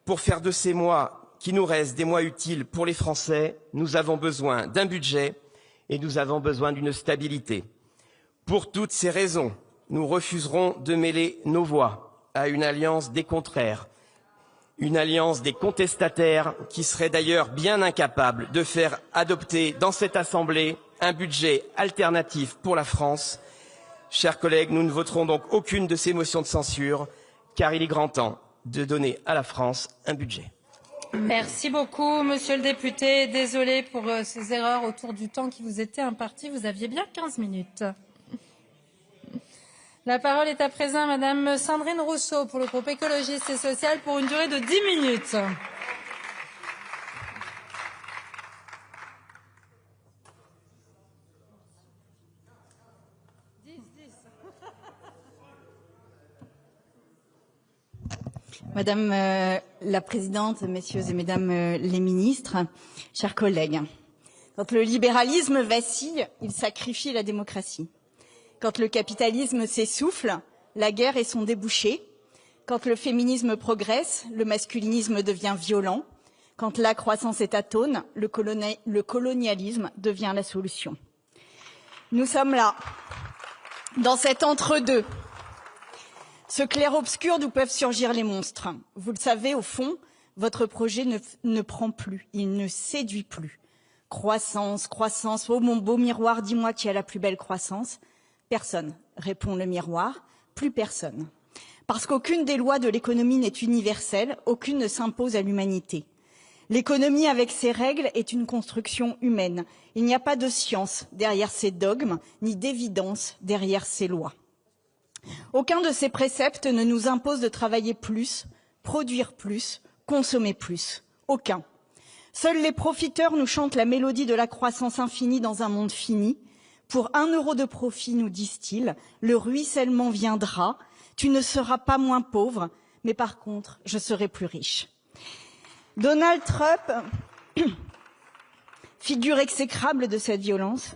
Speaker 5: pour faire de ces mois qui nous restent des mois utiles pour les Français, nous avons besoin d'un budget et nous avons besoin d'une stabilité. Pour toutes ces raisons, nous refuserons de mêler nos voix à une alliance des contraires, une alliance des contestataires qui serait d'ailleurs bien incapable de faire adopter dans cette Assemblée un budget alternatif pour la France. Chers collègues, nous ne voterons donc aucune de ces motions de censure, car il est grand temps de donner à la France un budget.
Speaker 2: Merci beaucoup, monsieur le député. Désolé pour ces erreurs autour du temps qui vous était imparti. Vous aviez bien 15 minutes. La parole est à présent à Madame Sandrine Rousseau pour le groupe écologiste et social pour une durée de 10 minutes.
Speaker 6: Madame la Présidente, Messieurs et Mesdames les ministres, chers collègues, quand le libéralisme vacille, il sacrifie la démocratie. Quand le capitalisme s'essouffle, la guerre est son débouché. Quand le féminisme progresse, le masculinisme devient violent. Quand la croissance est atone, le colonialisme devient la solution. Nous sommes là, dans cet entre-deux, ce clair-obscur d'où peuvent surgir les monstres. Vous le savez, au fond, votre projet ne prend plus, il ne séduit plus. Croissance, croissance, oh mon beau miroir, dis-moi qui a la plus belle croissance. Personne, répond le miroir, plus personne. Parce qu'aucune des lois de l'économie n'est universelle, aucune ne s'impose à l'humanité. L'économie avec ses règles est une construction humaine. Il n'y a pas de science derrière ses dogmes, ni d'évidence derrière ses lois. Aucun de ces préceptes ne nous impose de travailler plus, produire plus, consommer plus. Aucun. Seuls les profiteurs nous chantent la mélodie de la croissance infinie dans un monde fini. Pour 1 euro de profit, nous disent-ils, le ruissellement viendra. Tu ne seras pas moins pauvre, mais par contre, je serai plus riche. Donald Trump, figure exécrable de cette violence.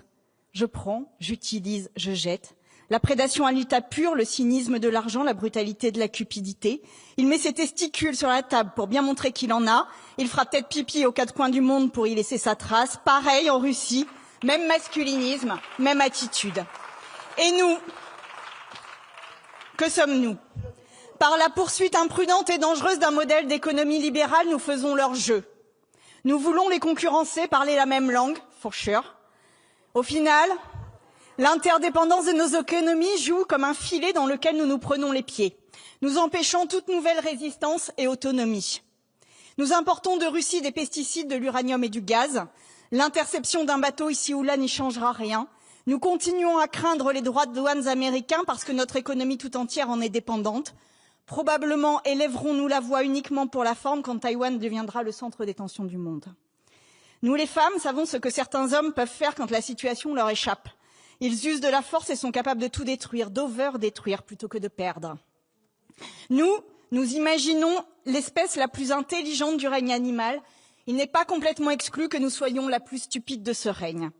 Speaker 6: Je prends, j'utilise, je jette. La prédation à l'état pur, le cynisme de l'argent, la brutalité de la cupidité. Il met ses testicules sur la table pour bien montrer qu'il en a. Il fera peut-être pipi aux 4 coins du monde pour y laisser sa trace. Pareil en Russie, même masculinisme, même attitude. Et nous, que sommes-nous? Par la poursuite imprudente et dangereuse d'un modèle d'économie libérale, nous faisons leur jeu. Nous voulons les concurrencer, parler la même langue, for sure. Au final, l'interdépendance de nos économies joue comme un filet dans lequel nous nous prenons les pieds. Nous empêchons toute nouvelle résistance et autonomie. Nous importons de Russie des pesticides, de l'uranium et du gaz. L'interception d'un bateau ici ou là n'y changera rien. Nous continuons à craindre les droits de douane américains parce que notre économie tout entière en est dépendante. Probablement élèverons-nous la voix uniquement pour la forme quand Taïwan deviendra le centre des tensions du monde. Nous les femmes savons ce que certains hommes peuvent faire quand la situation leur échappe. Ils usent de la force et sont capables de tout détruire, d'over-détruire plutôt que de perdre. Nous imaginons l'espèce la plus intelligente du règne animal. Il n'est pas complètement exclu que nous soyons la plus stupide de ce règne.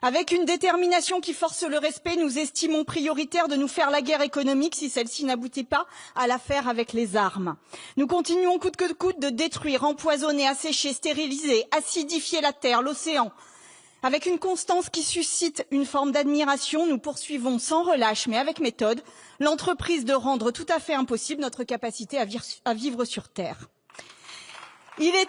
Speaker 6: Avec une détermination qui force le respect, nous estimons prioritaire de nous faire la guerre économique si celle-ci n'aboutit pas à la faire avec les armes. Nous continuons coûte que coûte de détruire, empoisonner, assécher, stériliser, acidifier la terre, l'océan. Avec une constance qui suscite une forme d'admiration, nous poursuivons sans relâche, mais avec méthode, l'entreprise de rendre tout à fait impossible notre capacité à vivre sur Terre. Il est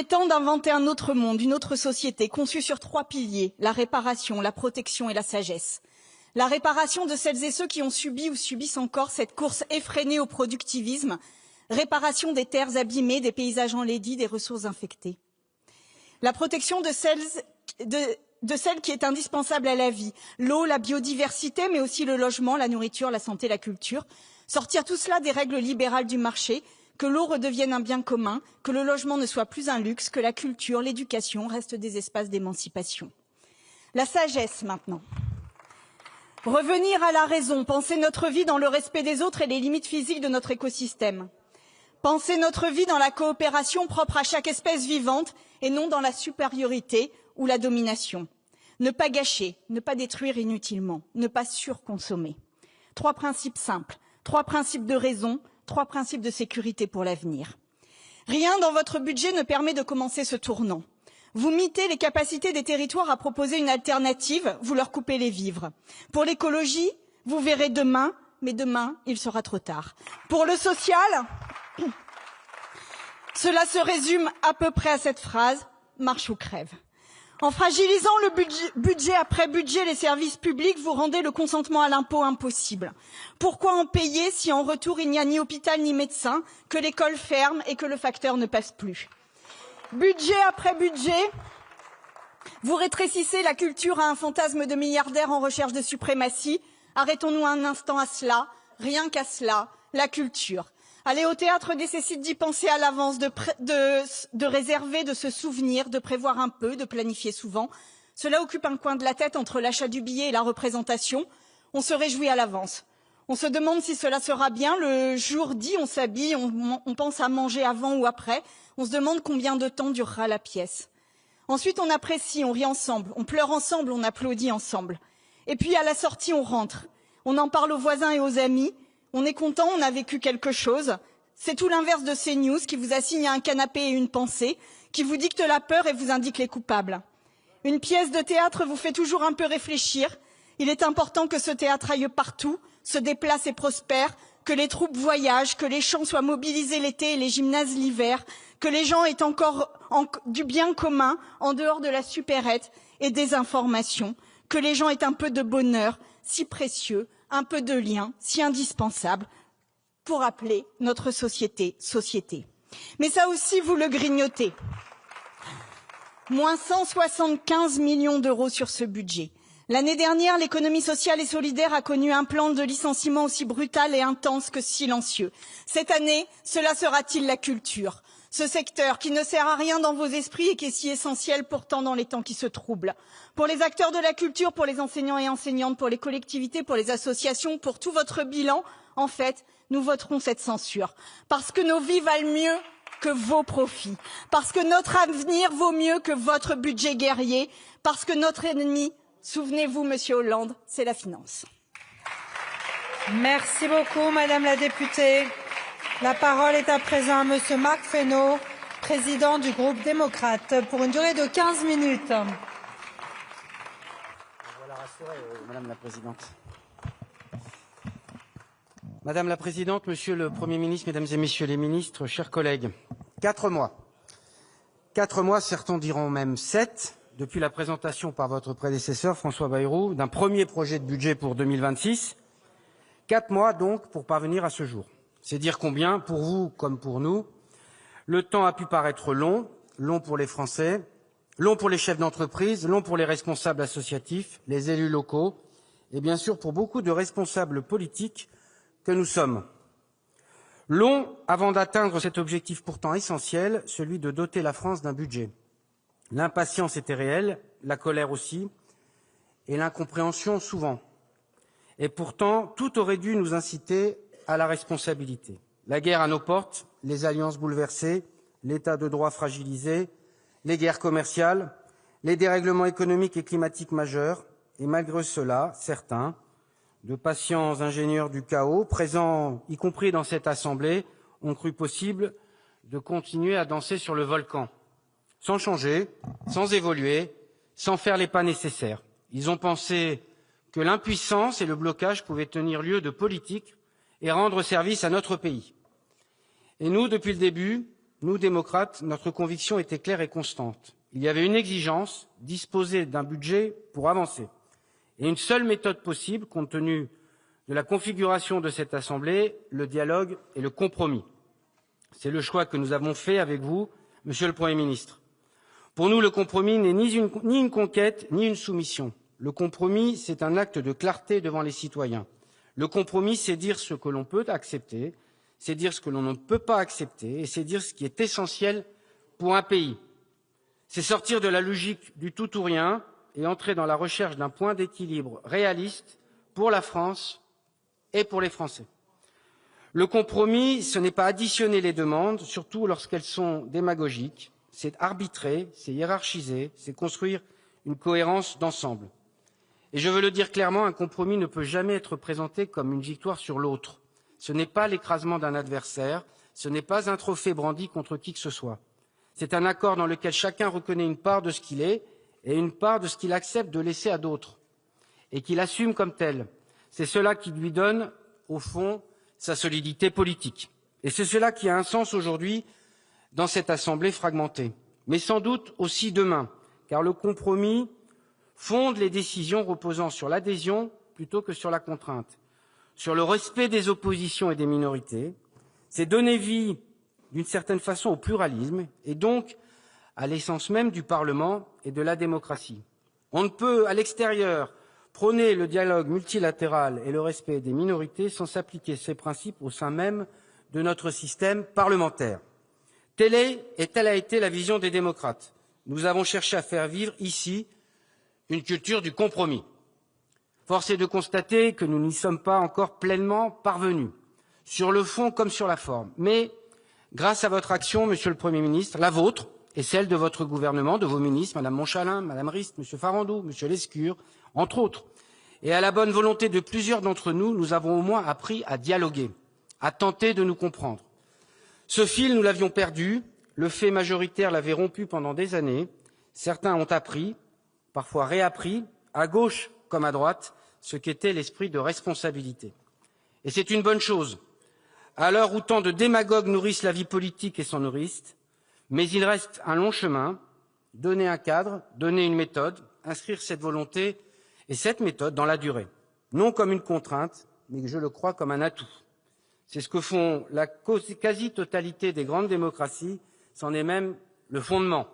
Speaker 6: temps d'inventer un autre monde, une autre société, conçue sur 3 piliers, la réparation, la protection et la sagesse. La réparation de celles et ceux qui ont subi ou subissent encore cette course effrénée au productivisme, réparation des terres abîmées, des paysages enlaidis, des ressources infectées. La protection de celle qui est indispensable à la vie, l'eau, la biodiversité, mais aussi le logement, la nourriture, la santé, la culture. Sortir tout cela des règles libérales du marché, que l'eau redevienne un bien commun, que le logement ne soit plus un luxe, que la culture, l'éducation restent des espaces d'émancipation. La sagesse maintenant. Revenir à la raison, penser notre vie dans le respect des autres et les limites physiques de notre écosystème. Penser notre vie dans la coopération propre à chaque espèce vivante et non dans la supériorité ou la domination. Ne pas gâcher, ne pas détruire inutilement, ne pas surconsommer. 3 principes simples, 3 principes de raison, 3 principes de sécurité pour l'avenir. Rien dans votre budget ne permet de commencer ce tournant. Vous mitez les capacités des territoires à proposer une alternative, vous leur coupez les vivres. Pour l'écologie, vous verrez demain, mais demain, il sera trop tard. Pour le social, cela se résume à peu près à cette phrase, marche ou crève. En fragilisant le budget après budget les services publics, vous rendez le consentement à l'impôt impossible. Pourquoi en payer si en retour il n'y a ni hôpital ni médecin, que l'école ferme et que le facteur ne passe plus? Budget après budget, vous rétrécissez la culture à un fantasme de milliardaires en recherche de suprématie. Arrêtons-nous un instant à cela, rien qu'à cela, la culture. Aller au théâtre nécessite d'y penser à l'avance, de réserver, de se souvenir, de prévoir un peu, de planifier souvent. Cela occupe un coin de la tête entre l'achat du billet et la représentation. On se réjouit à l'avance. On se demande si cela sera bien. Le jour dit, on s'habille, on pense à manger avant ou après. On se demande combien de temps durera la pièce. Ensuite, on apprécie, on rit ensemble, on pleure ensemble, on applaudit ensemble. Et puis, à la sortie, on rentre. On en parle aux voisins et aux amis. On est content, on a vécu quelque chose. C'est tout l'inverse de CNews qui vous assigne à un canapé et une pensée, qui vous dicte la peur et vous indique les coupables. Une pièce de théâtre vous fait toujours un peu réfléchir. Il est important que ce théâtre aille partout, se déplace et prospère, que les troupes voyagent, que les champs soient mobilisés l'été et les gymnases l'hiver, que les gens aient encore du bien commun en dehors de la supérette et des informations, que les gens aient un peu de bonheur, si précieux, un peu de lien, si indispensable, pour appeler notre société, société. Mais ça aussi, vous le grignotez. Moins 175 millions d'euros sur ce budget. L'année dernière, l'économie sociale et solidaire a connu un plan de licenciement aussi brutal et intense que silencieux. Cette année, cela sera-t-il la culture? Ce secteur qui ne sert à rien dans vos esprits et qui est si essentiel pourtant dans les temps qui se troublent. Pour les acteurs de la culture, pour les enseignants et enseignantes, pour les collectivités, pour les associations, pour tout votre bilan, en fait, nous voterons cette censure. Parce que nos vies valent mieux que vos profits. Parce que notre avenir vaut mieux que votre budget guerrier. Parce que notre ennemi, souvenez-vous, Monsieur Hollande, c'est la finance.
Speaker 2: Merci beaucoup, Madame la députée. La parole est à présent à Monsieur Marc Fesneau, président du groupe démocrate, pour une durée de 15 minutes.
Speaker 7: Voilà, rassurez, Madame la Présidente. Madame la Présidente, Monsieur le Premier ministre, Mesdames et Messieurs les ministres, chers collègues, 4 mois. 4 mois, certains diront même 7, depuis la présentation par votre prédécesseur, François Bayrou, d'un premier projet de budget pour 2026. 4 mois donc pour parvenir à ce jour. C'est dire combien, pour vous comme pour nous, le temps a pu paraître long, long pour les Français, long pour les chefs d'entreprise, long pour les responsables associatifs, les élus locaux, et bien sûr pour beaucoup de responsables politiques que nous sommes. Long avant d'atteindre cet objectif pourtant essentiel, celui de doter la France d'un budget. L'impatience était réelle, la colère aussi, et l'incompréhension souvent. Et pourtant, tout aurait dû nous inciter à la responsabilité. La guerre à nos portes, les alliances bouleversées, l'état de droit fragilisé, les guerres commerciales, les dérèglements économiques et climatiques majeurs, et malgré cela, certains, de patients ingénieurs du chaos, présents y compris dans cette Assemblée, ont cru possible de continuer à danser sur le volcan, sans changer, sans évoluer, sans faire les pas nécessaires. Ils ont pensé que l'impuissance et le blocage pouvaient tenir lieu de politique et rendre service à notre pays. Et nous, depuis le début, nous, démocrates, notre conviction était claire et constante. Il y avait une exigence, disposer d'un budget pour avancer. Et une seule méthode possible, compte tenu de la configuration de cette Assemblée, le dialogue et le compromis. C'est le choix que nous avons fait avec vous, Monsieur le Premier ministre. Pour nous, le compromis n'est ni une conquête, ni une soumission. Le compromis, c'est un acte de clarté devant les citoyens. Le compromis, c'est dire ce que l'on peut accepter, c'est dire ce que l'on ne peut pas accepter, et c'est dire ce qui est essentiel pour un pays. C'est sortir de la logique du tout ou rien et entrer dans la recherche d'un point d'équilibre réaliste pour la France et pour les Français. Le compromis, ce n'est pas additionner les demandes, surtout lorsqu'elles sont démagogiques, c'est arbitrer, c'est hiérarchiser, c'est construire une cohérence d'ensemble. Et je veux le dire clairement, un compromis ne peut jamais être présenté comme une victoire sur l'autre. Ce n'est pas l'écrasement d'un adversaire, ce n'est pas un trophée brandi contre qui que ce soit. C'est un accord dans lequel chacun reconnaît une part de ce qu'il est et une part de ce qu'il accepte de laisser à d'autres, et qu'il assume comme tel. C'est cela qui lui donne, au fond, sa solidité politique. Et c'est cela qui a un sens aujourd'hui dans cette Assemblée fragmentée. Mais sans doute aussi demain, car le compromis fonde les décisions reposant sur l'adhésion plutôt que sur la contrainte, sur le respect des oppositions et des minorités. C'est donner vie, d'une certaine façon, au pluralisme et donc à l'essence même du Parlement et de la démocratie. On ne peut, à l'extérieur, prôner le dialogue multilatéral et le respect des minorités sans s'appliquer ces principes au sein même de notre système parlementaire. Telle est et telle a été la vision des démocrates. Nous avons cherché à faire vivre ici une culture du compromis. Force est de constater que nous n'y sommes pas encore pleinement parvenus, sur le fond comme sur la forme. Mais, grâce à votre action, Monsieur le Premier ministre, la vôtre et celle de votre gouvernement, de vos ministres, Madame Montchalin, Madame Rist, Monsieur Farandou, Monsieur Lescure, entre autres, et à la bonne volonté de plusieurs d'entre nous, nous avons au moins appris à dialoguer, à tenter de nous comprendre. Ce fil, nous l'avions perdu, le fait majoritaire l'avait rompu pendant des années. Certains ont appris, parfois réappris, à gauche comme à droite, ce qu'était l'esprit de responsabilité. Et c'est une bonne chose, à l'heure où tant de démagogues nourrissent la vie politique et s'en nourrissent, mais il reste un long chemin, donner un cadre, donner une méthode, inscrire cette volonté et cette méthode dans la durée, non comme une contrainte, mais je le crois comme un atout. C'est ce que font la quasi-totalité des grandes démocraties, c'en est même le fondement.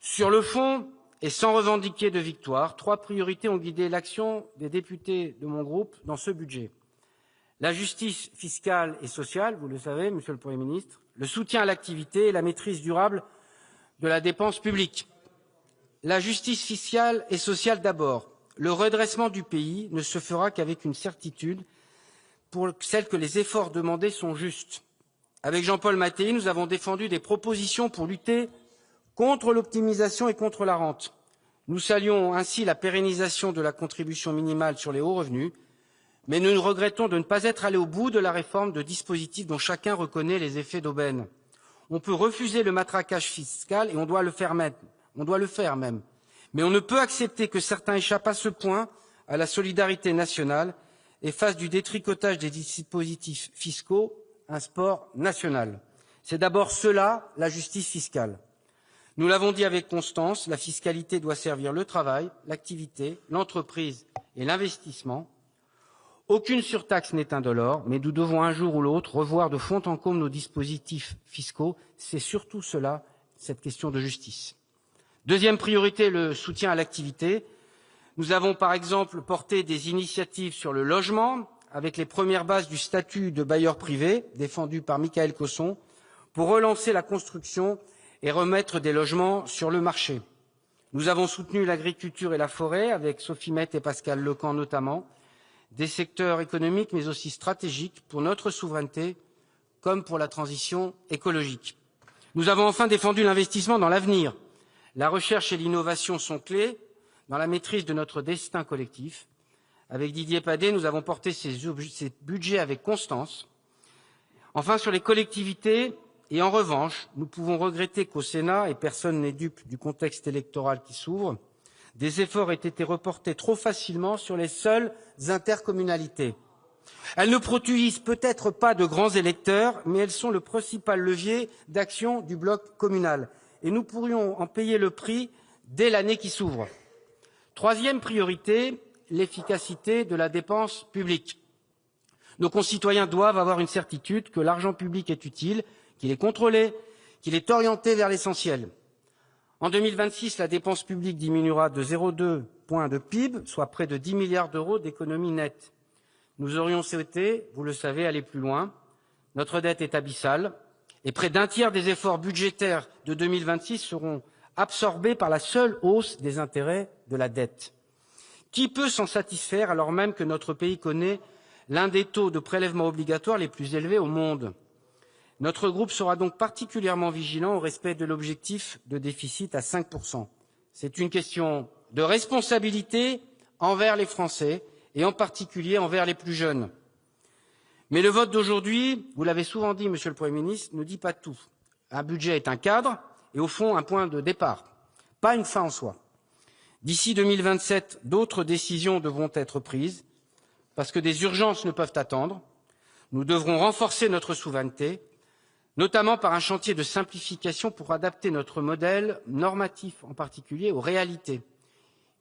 Speaker 7: Sur le fond, et sans revendiquer de victoire, 3 priorités ont guidé l'action des députés de mon groupe dans ce budget. La justice fiscale et sociale, vous le savez, Monsieur le Premier ministre, le soutien à l'activité et la maîtrise durable de la dépense publique. La justice fiscale et sociale d'abord. Le redressement du pays ne se fera qu'avec une certitude pour celle que les efforts demandés sont justes. Avec Jean-Paul Mattei, nous avons défendu des propositions pour lutter contre l'optimisation et contre la rente. Nous saluons ainsi la pérennisation de la contribution minimale sur les hauts revenus, mais nous regrettons de ne pas être allés au bout de la réforme de dispositifs dont chacun reconnaît les effets d'aubaine. On peut refuser le matraquage fiscal et on doit le faire même. Mais on ne peut accepter que certains échappent à ce point à la solidarité nationale et fassent du détricotage des dispositifs fiscaux un sport national. C'est d'abord cela, la justice fiscale. Nous l'avons dit avec constance, la fiscalité doit servir le travail, l'activité, l'entreprise et l'investissement. Aucune surtaxe n'est indolore, mais nous devons un jour ou l'autre revoir de fond en comble nos dispositifs fiscaux. C'est surtout cela, cette question de justice. Deuxième priorité, le soutien à l'activité. Nous avons par exemple porté des initiatives sur le logement, avec les premières bases du statut de bailleur privé, défendu par Michael Cosson, pour relancer la construction et remettre des logements sur le marché. Nous avons soutenu l'agriculture et la forêt, avec Sophie Mette et Pascal Lecamp notamment, des secteurs économiques mais aussi stratégiques pour notre souveraineté comme pour la transition écologique. Nous avons enfin défendu l'investissement dans l'avenir. La recherche et l'innovation sont clés dans la maîtrise de notre destin collectif. Avec Didier Padet, nous avons porté ces budgets avec constance. Enfin, sur les collectivités, et en revanche, nous pouvons regretter qu'au Sénat, et personne n'est dupe du contexte électoral qui s'ouvre, des efforts aient été reportés trop facilement sur les seules intercommunalités. Elles ne produisent peut-être pas de grands électeurs, mais elles sont le principal levier d'action du bloc communal. Et nous pourrions en payer le prix dès l'année qui s'ouvre. Troisième priorité, l'efficacité de la dépense publique. Nos concitoyens doivent avoir une certitude que l'argent public est utile, qu'il est contrôlé, qu'il est orienté vers l'essentiel. En 2026, la dépense publique diminuera de 0,2 points de PIB, soit près de 10 milliards d'euros d'économies nettes. Nous aurions souhaité, vous le savez, aller plus loin. Notre dette est abyssale et près d'un tiers des efforts budgétaires de 2026 seront absorbés par la seule hausse des intérêts de la dette. Qui peut s'en satisfaire alors même que notre pays connaît l'un des taux de prélèvement obligatoire les plus élevés au monde? Notre groupe sera donc particulièrement vigilant au respect de l'objectif de déficit à 5%. C'est une question de responsabilité envers les Français et en particulier envers les plus jeunes. Mais le vote d'aujourd'hui, vous l'avez souvent dit, Monsieur le Premier ministre, ne dit pas tout. Un budget est un cadre et au fond un point de départ, pas une fin en soi. D'ici 2027, d'autres décisions devront être prises parce que des urgences ne peuvent attendre. Nous devrons renforcer notre souveraineté, notamment par un chantier de simplification pour adapter notre modèle normatif en particulier aux réalités.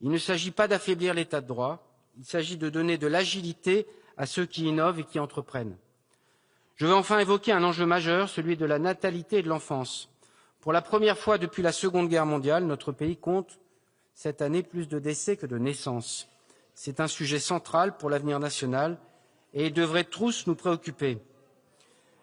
Speaker 7: Il ne s'agit pas d'affaiblir l'état de droit, il s'agit de donner de l'agilité à ceux qui innovent et qui entreprennent. Je veux enfin évoquer un enjeu majeur, celui de la natalité et de l'enfance. Pour la première fois depuis la Seconde Guerre mondiale, notre pays compte cette année plus de décès que de naissances. C'est un sujet central pour l'avenir national et il devrait tous nous préoccuper.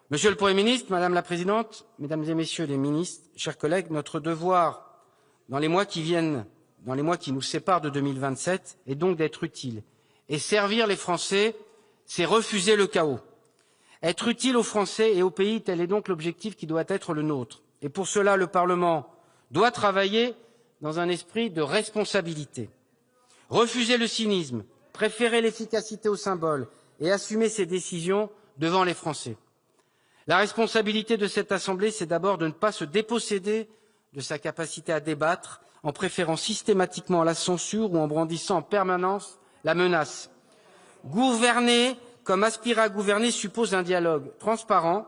Speaker 7: Monsieur le Premier ministre, Madame la Présidente, Mesdames et Messieurs les ministres, chers collègues, notre devoir dans les mois qui viennent dans les mois qui nous séparent de 2027 est donc d'être utile. Et servir les Français, c'est refuser le chaos. Être utile aux Français et au pays, tel est donc l'objectif qui doit être le nôtre. Et pour cela, le Parlement doit travailler dans un esprit de responsabilité. Refuser le cynisme, préférer l'efficacité au symbole et assumer ses décisions devant les Français. La responsabilité de cette Assemblée, c'est d'abord de ne pas se déposséder de sa capacité à débattre en préférant systématiquement la censure ou en brandissant en permanence la menace. Gouverner comme aspirer à gouverner suppose un dialogue transparent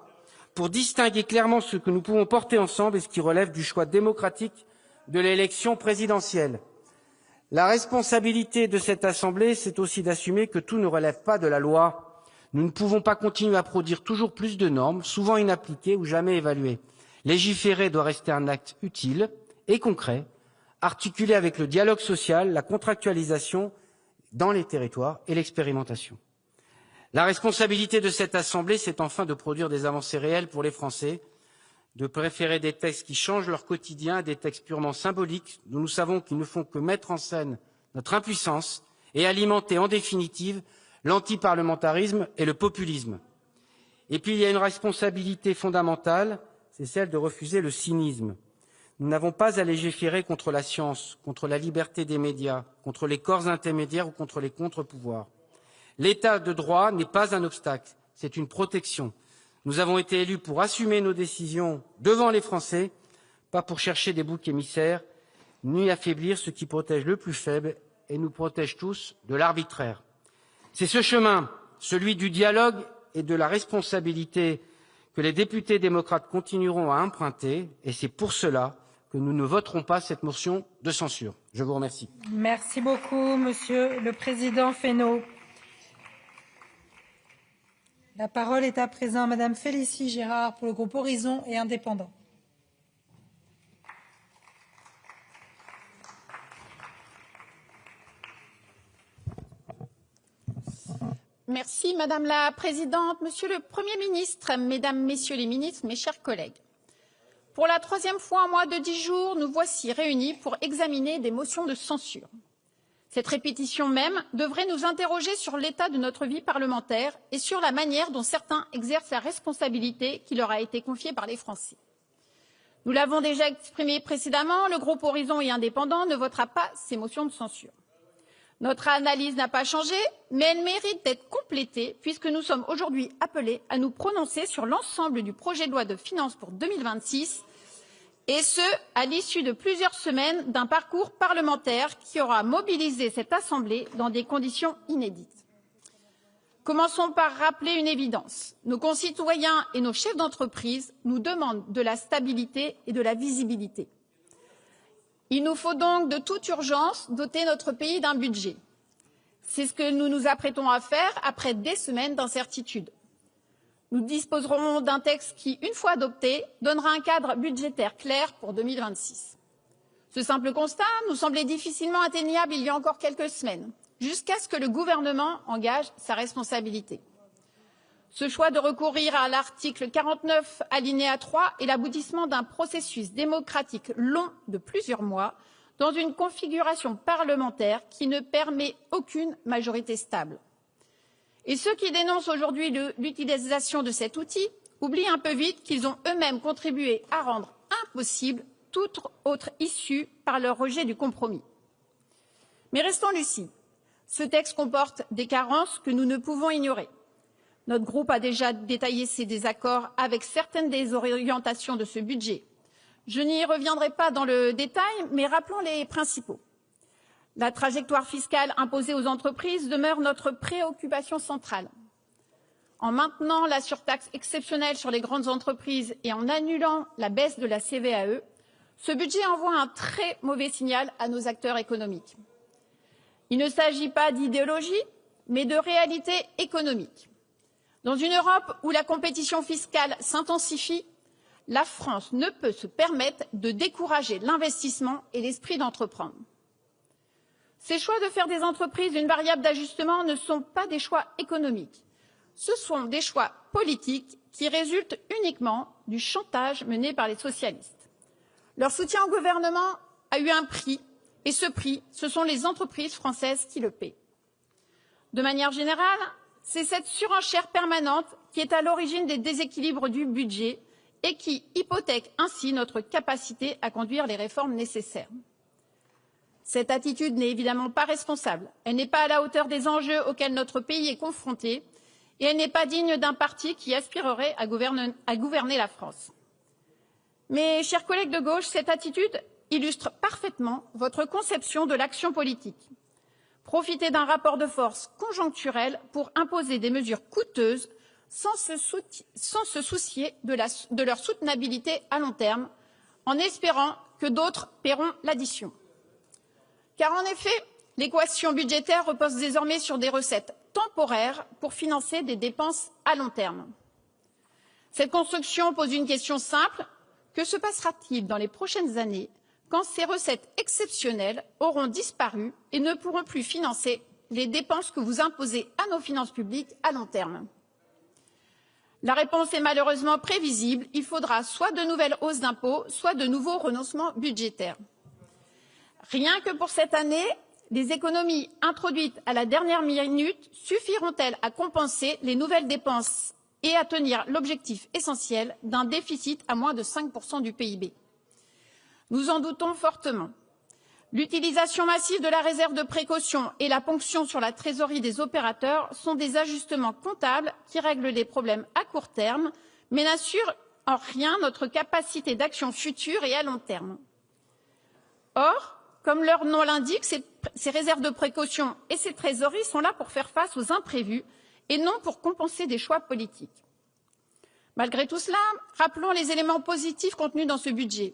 Speaker 7: pour distinguer clairement ce que nous pouvons porter ensemble et ce qui relève du choix démocratique de l'élection présidentielle. La responsabilité de cette Assemblée, c'est aussi d'assumer que tout ne relève pas de la loi. Nous ne pouvons pas continuer à produire toujours plus de normes, souvent inappliquées ou jamais évaluées. Légiférer doit rester un acte utile et concret, articulé avec le dialogue social, la contractualisation dans les territoires et l'expérimentation. La responsabilité de cette Assemblée, c'est enfin de produire des avancées réelles pour les Français, de préférer des textes qui changent leur quotidien à des textes purement symboliques, dont nous savons qu'ils ne font que mettre en scène notre impuissance et alimenter en définitive l'antiparlementarisme et le populisme. Et puis il y a une responsabilité fondamentale, c'est celle de refuser le cynisme. Nous n'avons pas à légiférer contre la science, contre la liberté des médias, contre les corps intermédiaires ou contre les contre-pouvoirs. L'état de droit n'est pas un obstacle, c'est une protection. Nous avons été élus pour assumer nos décisions devant les Français, pas pour chercher des boucs émissaires, ni affaiblir ceux qui protègent le plus faible et nous protègent tous de l'arbitraire. C'est ce chemin, celui du dialogue et de la responsabilité, que les députés démocrates continueront à emprunter, et c'est pour cela que nous ne voterons pas cette motion de censure. Je vous remercie.
Speaker 2: Merci beaucoup, Monsieur le Président Fesneau. La parole est à présent à Madame Félicie Gérard pour le groupe Horizon et Indépendants.
Speaker 8: Merci Madame la Présidente, Monsieur le Premier ministre, Mesdames, Messieurs les ministres, mes chers collègues. Pour la troisième fois en moins de 10 jours, nous voici réunis pour examiner des motions de censure. Cette répétition même devrait nous interroger sur l'état de notre vie parlementaire et sur la manière dont certains exercent la responsabilité qui leur a été confiée par les Français. Nous l'avons déjà exprimé précédemment, le groupe Horizon et Indépendants ne votera pas ces motions de censure. Notre analyse n'a pas changé, mais elle mérite d'être complétée puisque nous sommes aujourd'hui appelés à nous prononcer sur l'ensemble du projet de loi de finances pour 2026, et ce, à l'issue de plusieurs semaines d'un parcours parlementaire qui aura mobilisé cette Assemblée dans des conditions inédites. Commençons par rappeler une évidence. Nos concitoyens et nos chefs d'entreprise nous demandent de la stabilité et de la visibilité. Il nous faut donc de toute urgence doter notre pays d'un budget. C'est ce que nous nous apprêtons à faire après des semaines d'incertitude. Nous disposerons d'un texte qui, une fois adopté, donnera un cadre budgétaire clair pour 2026. Ce simple constat nous semblait difficilement atteignable il y a encore quelques semaines, jusqu'à ce que le gouvernement engage sa responsabilité. Ce choix de recourir à l'article 49, alinéa 3, est l'aboutissement d'un processus démocratique long de plusieurs mois, dans une configuration parlementaire qui ne permet aucune majorité stable. Et ceux qui dénoncent aujourd'hui l'utilisation de cet outil oublient un peu vite qu'ils ont eux-mêmes contribué à rendre impossible toute autre issue par leur rejet du compromis. Mais restons lucides. Ce texte comporte des carences que nous ne pouvons ignorer. Notre groupe a déjà détaillé ses désaccords avec certaines des orientations de ce budget. Je n'y reviendrai pas dans le détail, mais rappelons les principaux. La trajectoire fiscale imposée aux entreprises demeure notre préoccupation centrale. En maintenant la surtaxe exceptionnelle sur les grandes entreprises et en annulant la baisse de la CVAE, ce budget envoie un très mauvais signal à nos acteurs économiques. Il ne s'agit pas d'idéologie, mais de réalité économique. Dans une Europe où la compétition fiscale s'intensifie, la France ne peut se permettre de décourager l'investissement et l'esprit d'entreprendre. Ces choix de faire des entreprises une variable d'ajustement ne sont pas des choix économiques. Ce sont des choix politiques qui résultent uniquement du chantage mené par les socialistes. Leur soutien au gouvernement a eu un prix Et ce prix, ce sont les entreprises françaises qui le paient. De manière générale, c'est cette surenchère permanente qui est à l'origine des déséquilibres du budget et qui hypothèque ainsi notre capacité à conduire les réformes nécessaires. Cette attitude n'est évidemment pas responsable. Elle n'est pas à la hauteur des enjeux auxquels notre pays est confronté et elle n'est pas digne d'un parti qui aspirerait à gouverner la France. Mes chers collègues de gauche, cette attitude illustre parfaitement votre conception de l'action politique. Profiter d'un rapport de force conjoncturel pour imposer des mesures coûteuses sans se soucier de leur soutenabilité à long terme, en espérant que d'autres paieront l'addition. Car en effet, l'équation budgétaire repose désormais sur des recettes temporaires pour financer des dépenses à long terme. Cette construction pose une question simple. Que se passera-t-il dans les prochaines années quand ces recettes exceptionnelles auront disparu et ne pourront plus financer les dépenses que vous imposez à nos finances publiques à long terme? La réponse est malheureusement prévisible. Il faudra soit de nouvelles hausses d'impôts, soit de nouveaux renoncements budgétaires. Rien que pour cette année, les économies introduites à la dernière minute suffiront-elles à compenser les nouvelles dépenses et à tenir l'objectif essentiel d'un déficit à moins de 5% du PIB? Nous en doutons fortement. L'utilisation massive de la réserve de précaution et la ponction sur la trésorerie des opérateurs sont des ajustements comptables qui règlent les problèmes à court terme, mais n'assurent en rien notre capacité d'action future et à long terme. Or, comme leur nom l'indique, ces réserves de précaution et ces trésoreries sont là pour faire face aux imprévus et non pour compenser des choix politiques. Malgré tout cela, rappelons les éléments positifs contenus dans ce budget.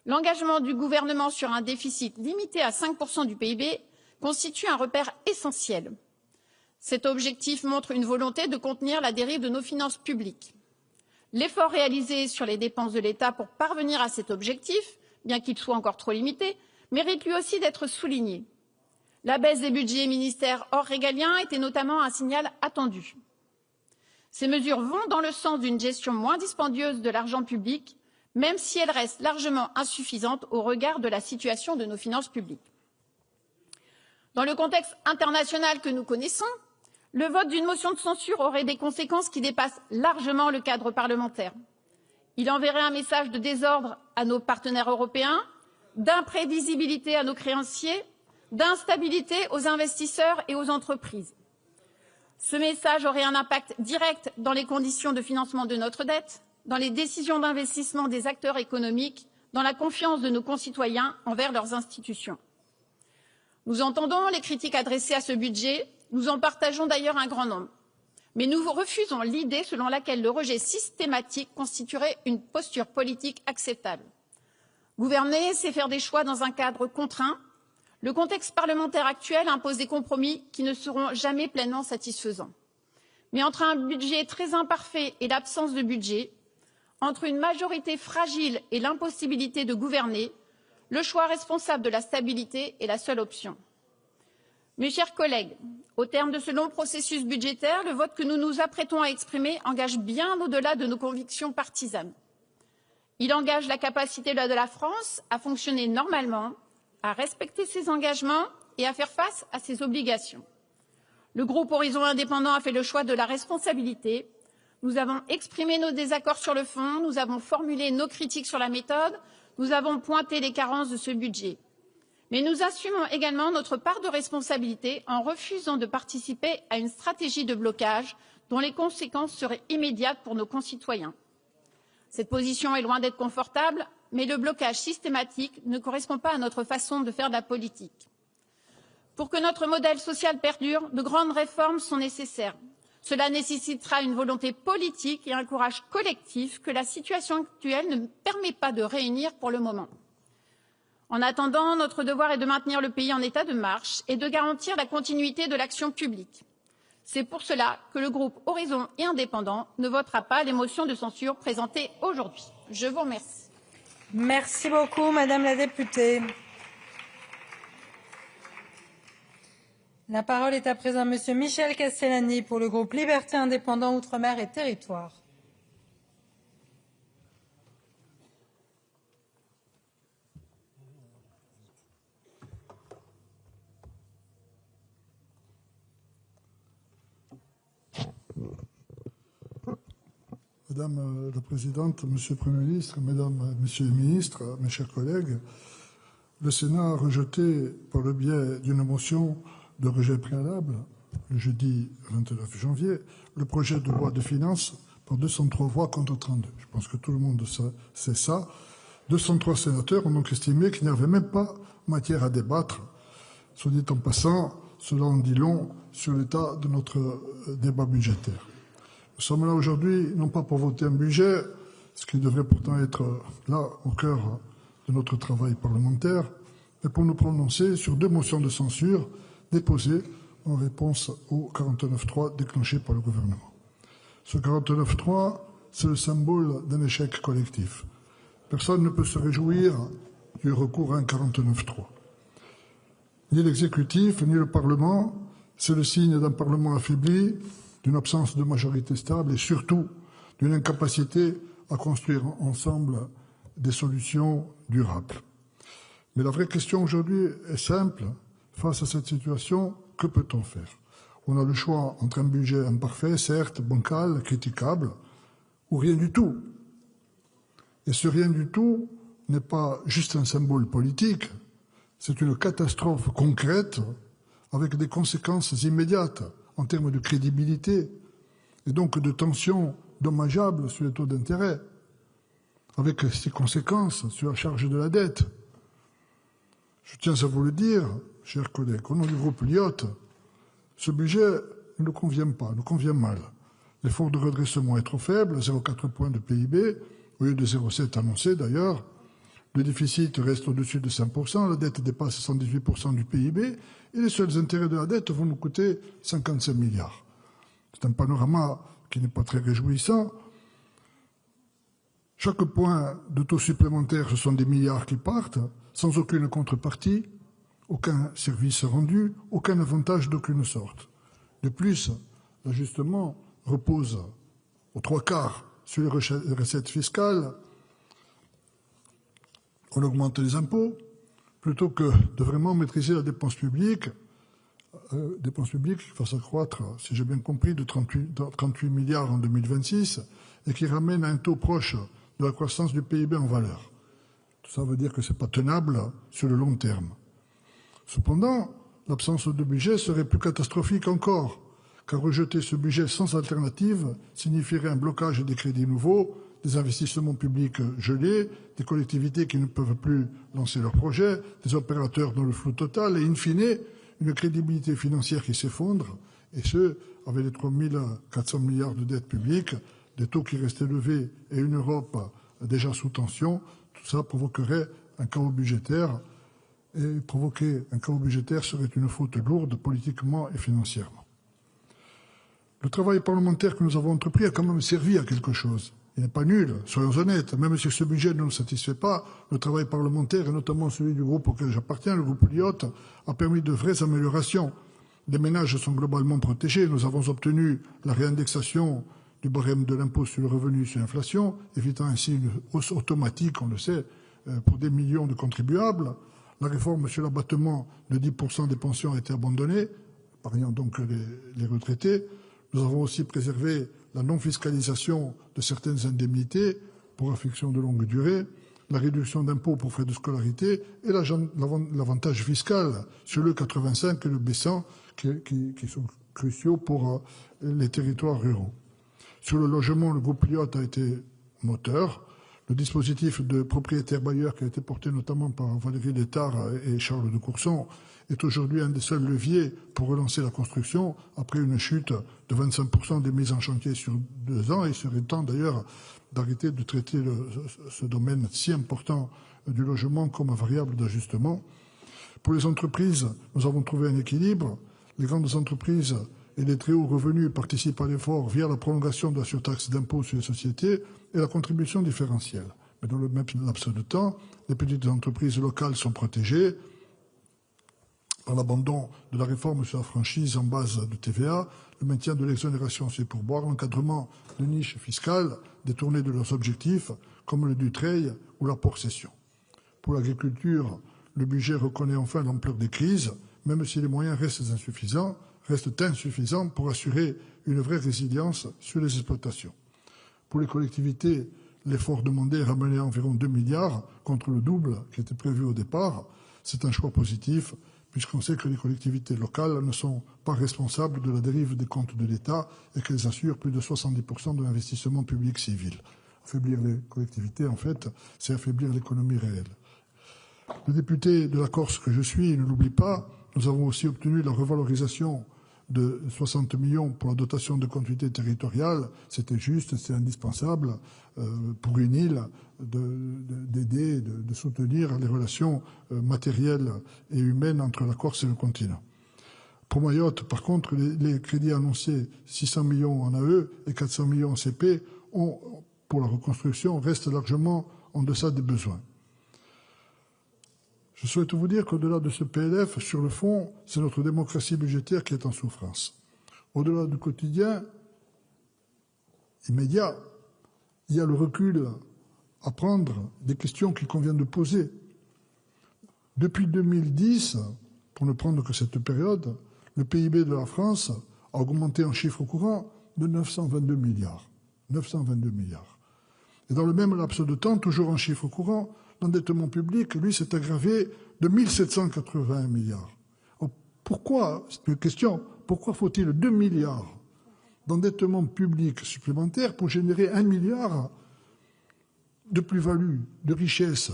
Speaker 8: L'engagement du gouvernement sur un déficit limité à 5% du PIB constitue un repère essentiel. Cet objectif montre une volonté de contenir la dérive de nos finances publiques. L'effort réalisé sur les dépenses de l'État pour parvenir à cet objectif, bien qu'il soit encore trop limité, mérite lui aussi d'être souligné. La baisse des budgets ministères hors régaliens était notamment un signal attendu. Ces mesures vont dans le sens d'une gestion moins dispendieuse de l'argent public, même si elles restent largement insuffisantes au regard de la situation de nos finances publiques. Dans le contexte international que nous connaissons, le vote d'une motion de censure aurait des conséquences qui dépassent largement le cadre parlementaire. Il enverrait un message de désordre à nos partenaires européens, d'imprévisibilité à nos créanciers, d'instabilité aux investisseurs et aux entreprises. Ce message aurait un impact direct dans les conditions de financement de notre dette, dans les décisions d'investissement des acteurs économiques, dans la confiance de nos concitoyens envers leurs institutions. Nous entendons les critiques adressées à ce budget, nous en partageons d'ailleurs un grand nombre. Mais nous refusons l'idée selon laquelle le rejet systématique constituerait une posture politique acceptable. Gouverner, c'est faire des choix dans un cadre contraint. Le contexte parlementaire actuel impose des compromis qui ne seront jamais pleinement satisfaisants. Mais entre un budget très imparfait et l'absence de budget, entre une majorité fragile et l'impossibilité de gouverner, le choix responsable de la stabilité est la seule option. Mes chers collègues, au terme de ce long processus budgétaire, le vote que nous nous apprêtons à exprimer engage bien au-delà de nos convictions partisanes. Il engage la capacité de la France à fonctionner normalement, à respecter ses engagements et à faire face à ses obligations. Le groupe Horizon Indépendant a fait le choix de la responsabilité. Nous avons exprimé nos désaccords sur le fond, nous avons formulé nos critiques sur la méthode, nous avons pointé les carences de ce budget. Mais nous assumons également notre part de responsabilité en refusant de participer à une stratégie de blocage dont les conséquences seraient immédiates pour nos concitoyens. Cette position est loin d'être confortable, mais le blocage systématique ne correspond pas à notre façon de faire de la politique. Pour que notre modèle social perdure, de grandes réformes sont nécessaires. Cela nécessitera une volonté politique et un courage collectif que la situation actuelle ne permet pas de réunir pour le moment. En attendant, notre devoir est de maintenir le pays en état de marche et de garantir la continuité de l'action publique. C'est pour cela que le groupe Horizon et Indépendant ne votera pas les motions de censure présentées aujourd'hui. Je vous remercie.
Speaker 2: Merci beaucoup, Madame la députée. La parole est à présent Monsieur Michel Castellani pour le groupe Liberté Indépendant Outre-mer et Territoires.
Speaker 9: Madame la Présidente, Monsieur le Premier ministre, Mesdames, Messieurs les ministres, mes chers collègues, le Sénat a rejeté, par le biais d'une motion de rejet préalable, le jeudi 29 janvier, le projet de loi de finances par 203 voix contre 32. Je pense que tout le monde sait ça. 203 sénateurs ont donc estimé qu'il n'y avait même pas matière à débattre. Soit dit en passant, cela en dit long sur l'état de notre débat budgétaire. Nous sommes là aujourd'hui, non pas pour voter un budget, ce qui devrait pourtant être là au cœur de notre travail parlementaire, mais pour nous prononcer sur 2 motions de censure déposées en réponse au 49.3 déclenché par le gouvernement. Ce 49.3, c'est le symbole d'un échec collectif. Personne ne peut se réjouir du recours à un 49.3. Ni l'exécutif, ni le Parlement, c'est le signe d'un Parlement affaibli, d'une absence de majorité stable et surtout d'une incapacité à construire ensemble des solutions durables. Mais la vraie question aujourd'hui est simple. Face à cette situation, que peut-on faire? On a le choix entre un budget imparfait, certes, bancal, critiquable, ou rien du tout. Et ce rien du tout n'est pas juste un symbole politique, c'est une catastrophe concrète avec des conséquences immédiates en termes de crédibilité et donc de tensions dommageables sur les taux d'intérêt, avec ses conséquences sur la charge de la dette. Je tiens à vous le dire, chers collègues, au nom du groupe Lyotte, ce budget ne nous convient pas, nous convient mal. L'effort de redressement est trop faible, 0,4 points de PIB, au lieu de 0,7 annoncé d'ailleurs. Le déficit reste au-dessus de 5%, la dette dépasse 118% du PIB, et les seuls intérêts de la dette vont nous coûter 55 milliards. C'est un panorama qui n'est pas très réjouissant. Chaque point de taux supplémentaire, ce sont des milliards qui partent, sans aucune contrepartie, aucun service rendu, aucun avantage d'aucune sorte. De plus, l'ajustement repose aux 3/4 sur les recettes fiscales. On augmente les impôts, plutôt que de vraiment maîtriser la dépense publique qui va s'accroître, si j'ai bien compris, de 38 milliards en 2026 et qui ramène à un taux proche de la croissance du PIB en valeur. Tout ça veut dire que ce n'est pas tenable sur le long terme. Cependant, l'absence de budget serait plus catastrophique encore, car rejeter ce budget sans alternative signifierait un blocage des crédits nouveaux, des investissements publics gelés, des collectivités qui ne peuvent plus lancer leurs projets, des opérateurs dans le flou total et, in fine, une crédibilité financière qui s'effondre, et ce, avec les 3 400 milliards de dettes publiques, des taux qui restaient élevés et une Europe déjà sous tension. Tout ça provoquerait un chaos budgétaire, et provoquer un chaos budgétaire serait une faute lourde politiquement et financièrement. Le travail parlementaire que nous avons entrepris a quand même servi à quelque chose. Il n'est pas nul, soyons honnêtes. Même si ce budget ne nous satisfait pas, le travail parlementaire, et notamment celui du groupe auquel j'appartiens, le groupe Lyotte, a permis de vraies améliorations. Les ménages sont globalement protégés. Nous avons obtenu la réindexation du barème de l'impôt sur le revenu sur l'inflation, évitant ainsi une hausse automatique, on le sait, pour des millions de contribuables. La réforme sur l'abattement de 10% des pensions a été abandonnée, épargnant donc les retraités. Nous avons aussi préservé la non-fiscalisation de certaines indemnités pour affection de longue durée, la réduction d'impôts pour frais de scolarité et l'avantage fiscal sur le 85 et le B100 qui sont cruciaux pour les territoires ruraux. Sur le logement, le groupe Lyotte a été moteur. Le dispositif de propriétaire bailleur qui a été porté notamment par Valérie Létard et Charles de Courson est aujourd'hui un des seuls leviers pour relancer la construction après une chute de 25% des mises en chantier sur 2 ans. Il serait temps d'ailleurs d'arrêter de traiter ce domaine si important du logement comme un variable d'ajustement. Pour les entreprises, nous avons trouvé un équilibre. Les grandes entreprises et les très hauts revenus participent à l'effort via la prolongation de la surtaxe d'impôt sur les sociétés et la contribution différentielle. Mais dans le même laps de temps, les petites entreprises locales sont protégées par l'abandon de la réforme sur la franchise en base de TVA, le maintien de l'exonération sur pourboire, l'encadrement de niches fiscales détournées de leurs objectifs, comme le Dutreil ou la porc-cession. Pour l'agriculture, le budget reconnaît enfin l'ampleur des crises, même si les moyens restent insuffisants pour assurer une vraie résilience sur les exploitations. Pour les collectivités, l'effort demandé est ramené à environ 2 milliards contre le double qui était prévu au départ. C'est un choix positif puisqu'on sait que les collectivités locales ne sont pas responsables de la dérive des comptes de l'État et qu'elles assurent plus de 70% de l'investissement public civil. Affaiblir les collectivités, en fait, c'est affaiblir l'économie réelle. Le député de la Corse que je suis ne l'oublie pas, nous avons aussi obtenu la revalorisation de 60 millions pour la dotation de continuité territoriale. C'était juste, c'est indispensable pour une île d'aider, de soutenir les relations matérielles et humaines entre la Corse et le continent. Pour Mayotte, par contre, les crédits annoncés, 600 millions en AE et 400 millions en CP, pour la reconstruction, restent largement en deçà des besoins. Je souhaite vous dire qu'au-delà de ce PLF, sur le fond, c'est notre démocratie budgétaire qui est en souffrance. Au-delà du quotidien immédiat, il y a le recul à prendre des questions qu'il convient de poser. Depuis 2010, pour ne prendre que cette période, le PIB de la France a augmenté en chiffre courant de 922 milliards. 922 milliards. Et dans le même laps de temps, toujours en chiffre courant, l'endettement public, lui, s'est aggravé de 1781 milliards. Pourquoi, c'est une question, pourquoi faut-il 2 milliards d'endettement public supplémentaire pour générer 1 milliard de plus-value, de richesse,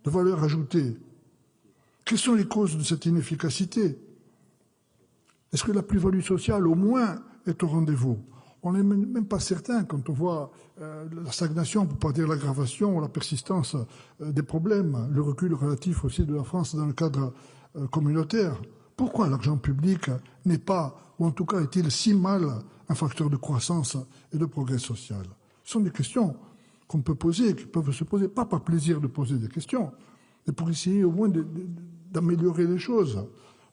Speaker 9: de valeur ajoutée? Quelles sont les causes de cette inefficacité? Est-ce que la plus-value sociale, au moins, est au rendez-vous? On n'est même pas certain quand on voit la stagnation, pour ne pas dire l'aggravation, la persistance des problèmes, le recul relatif aussi de la France dans le cadre communautaire. Pourquoi l'argent public n'est pas, ou en tout cas est-il si mal, un facteur de croissance et de progrès social? Ce sont des questions qu'on peut poser, qui peuvent se poser, pas par plaisir de poser des questions, mais pour essayer au moins d'améliorer les choses.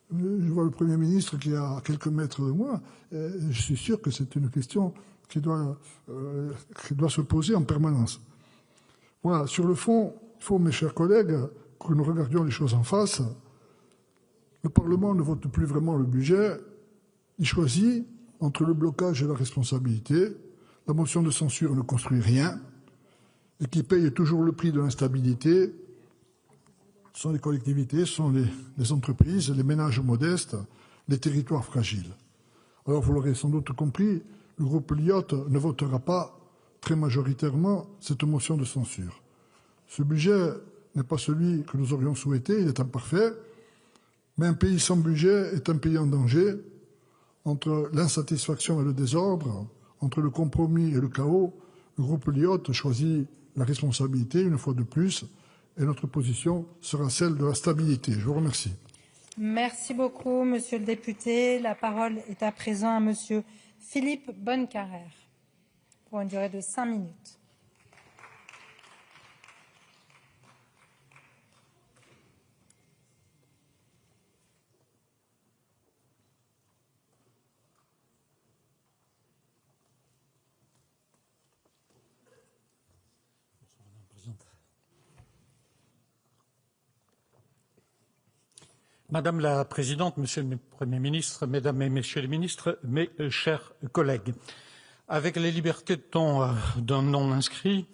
Speaker 9: Je vois le Premier ministre qui est à quelques mètres de moi. Je suis sûr que c'est une question qui doit se poser en permanence. Voilà, sur le fond, il faut, mes chers collègues, que nous regardions les choses en face. Le Parlement ne vote plus vraiment le budget. Il choisit entre le blocage et la responsabilité. La motion de censure ne construit rien et qui paye toujours le prix de l'instabilité. Ce sont les collectivités, ce sont les entreprises, les ménages modestes, les territoires fragiles. Alors, vous l'aurez sans doute compris, le groupe Lyotte ne votera pas très majoritairement cette motion de censure. Ce budget n'est pas celui que nous aurions souhaité, il est imparfait, mais un pays sans budget est un pays en danger. Entre l'insatisfaction et le désordre, entre le compromis et le chaos, le groupe Lyotte choisit la responsabilité, une fois de plus, et notre position sera celle de la stabilité. Je vous remercie.
Speaker 2: Merci beaucoup, monsieur le député. La parole est à présent à monsieur Philippe Bonnecarrère pour une durée de 5 minutes.
Speaker 10: Madame la Présidente, Monsieur le Premier ministre, Mesdames et Messieurs les ministres, mes chers collègues, avec les libertés de ton d'un non-inscrit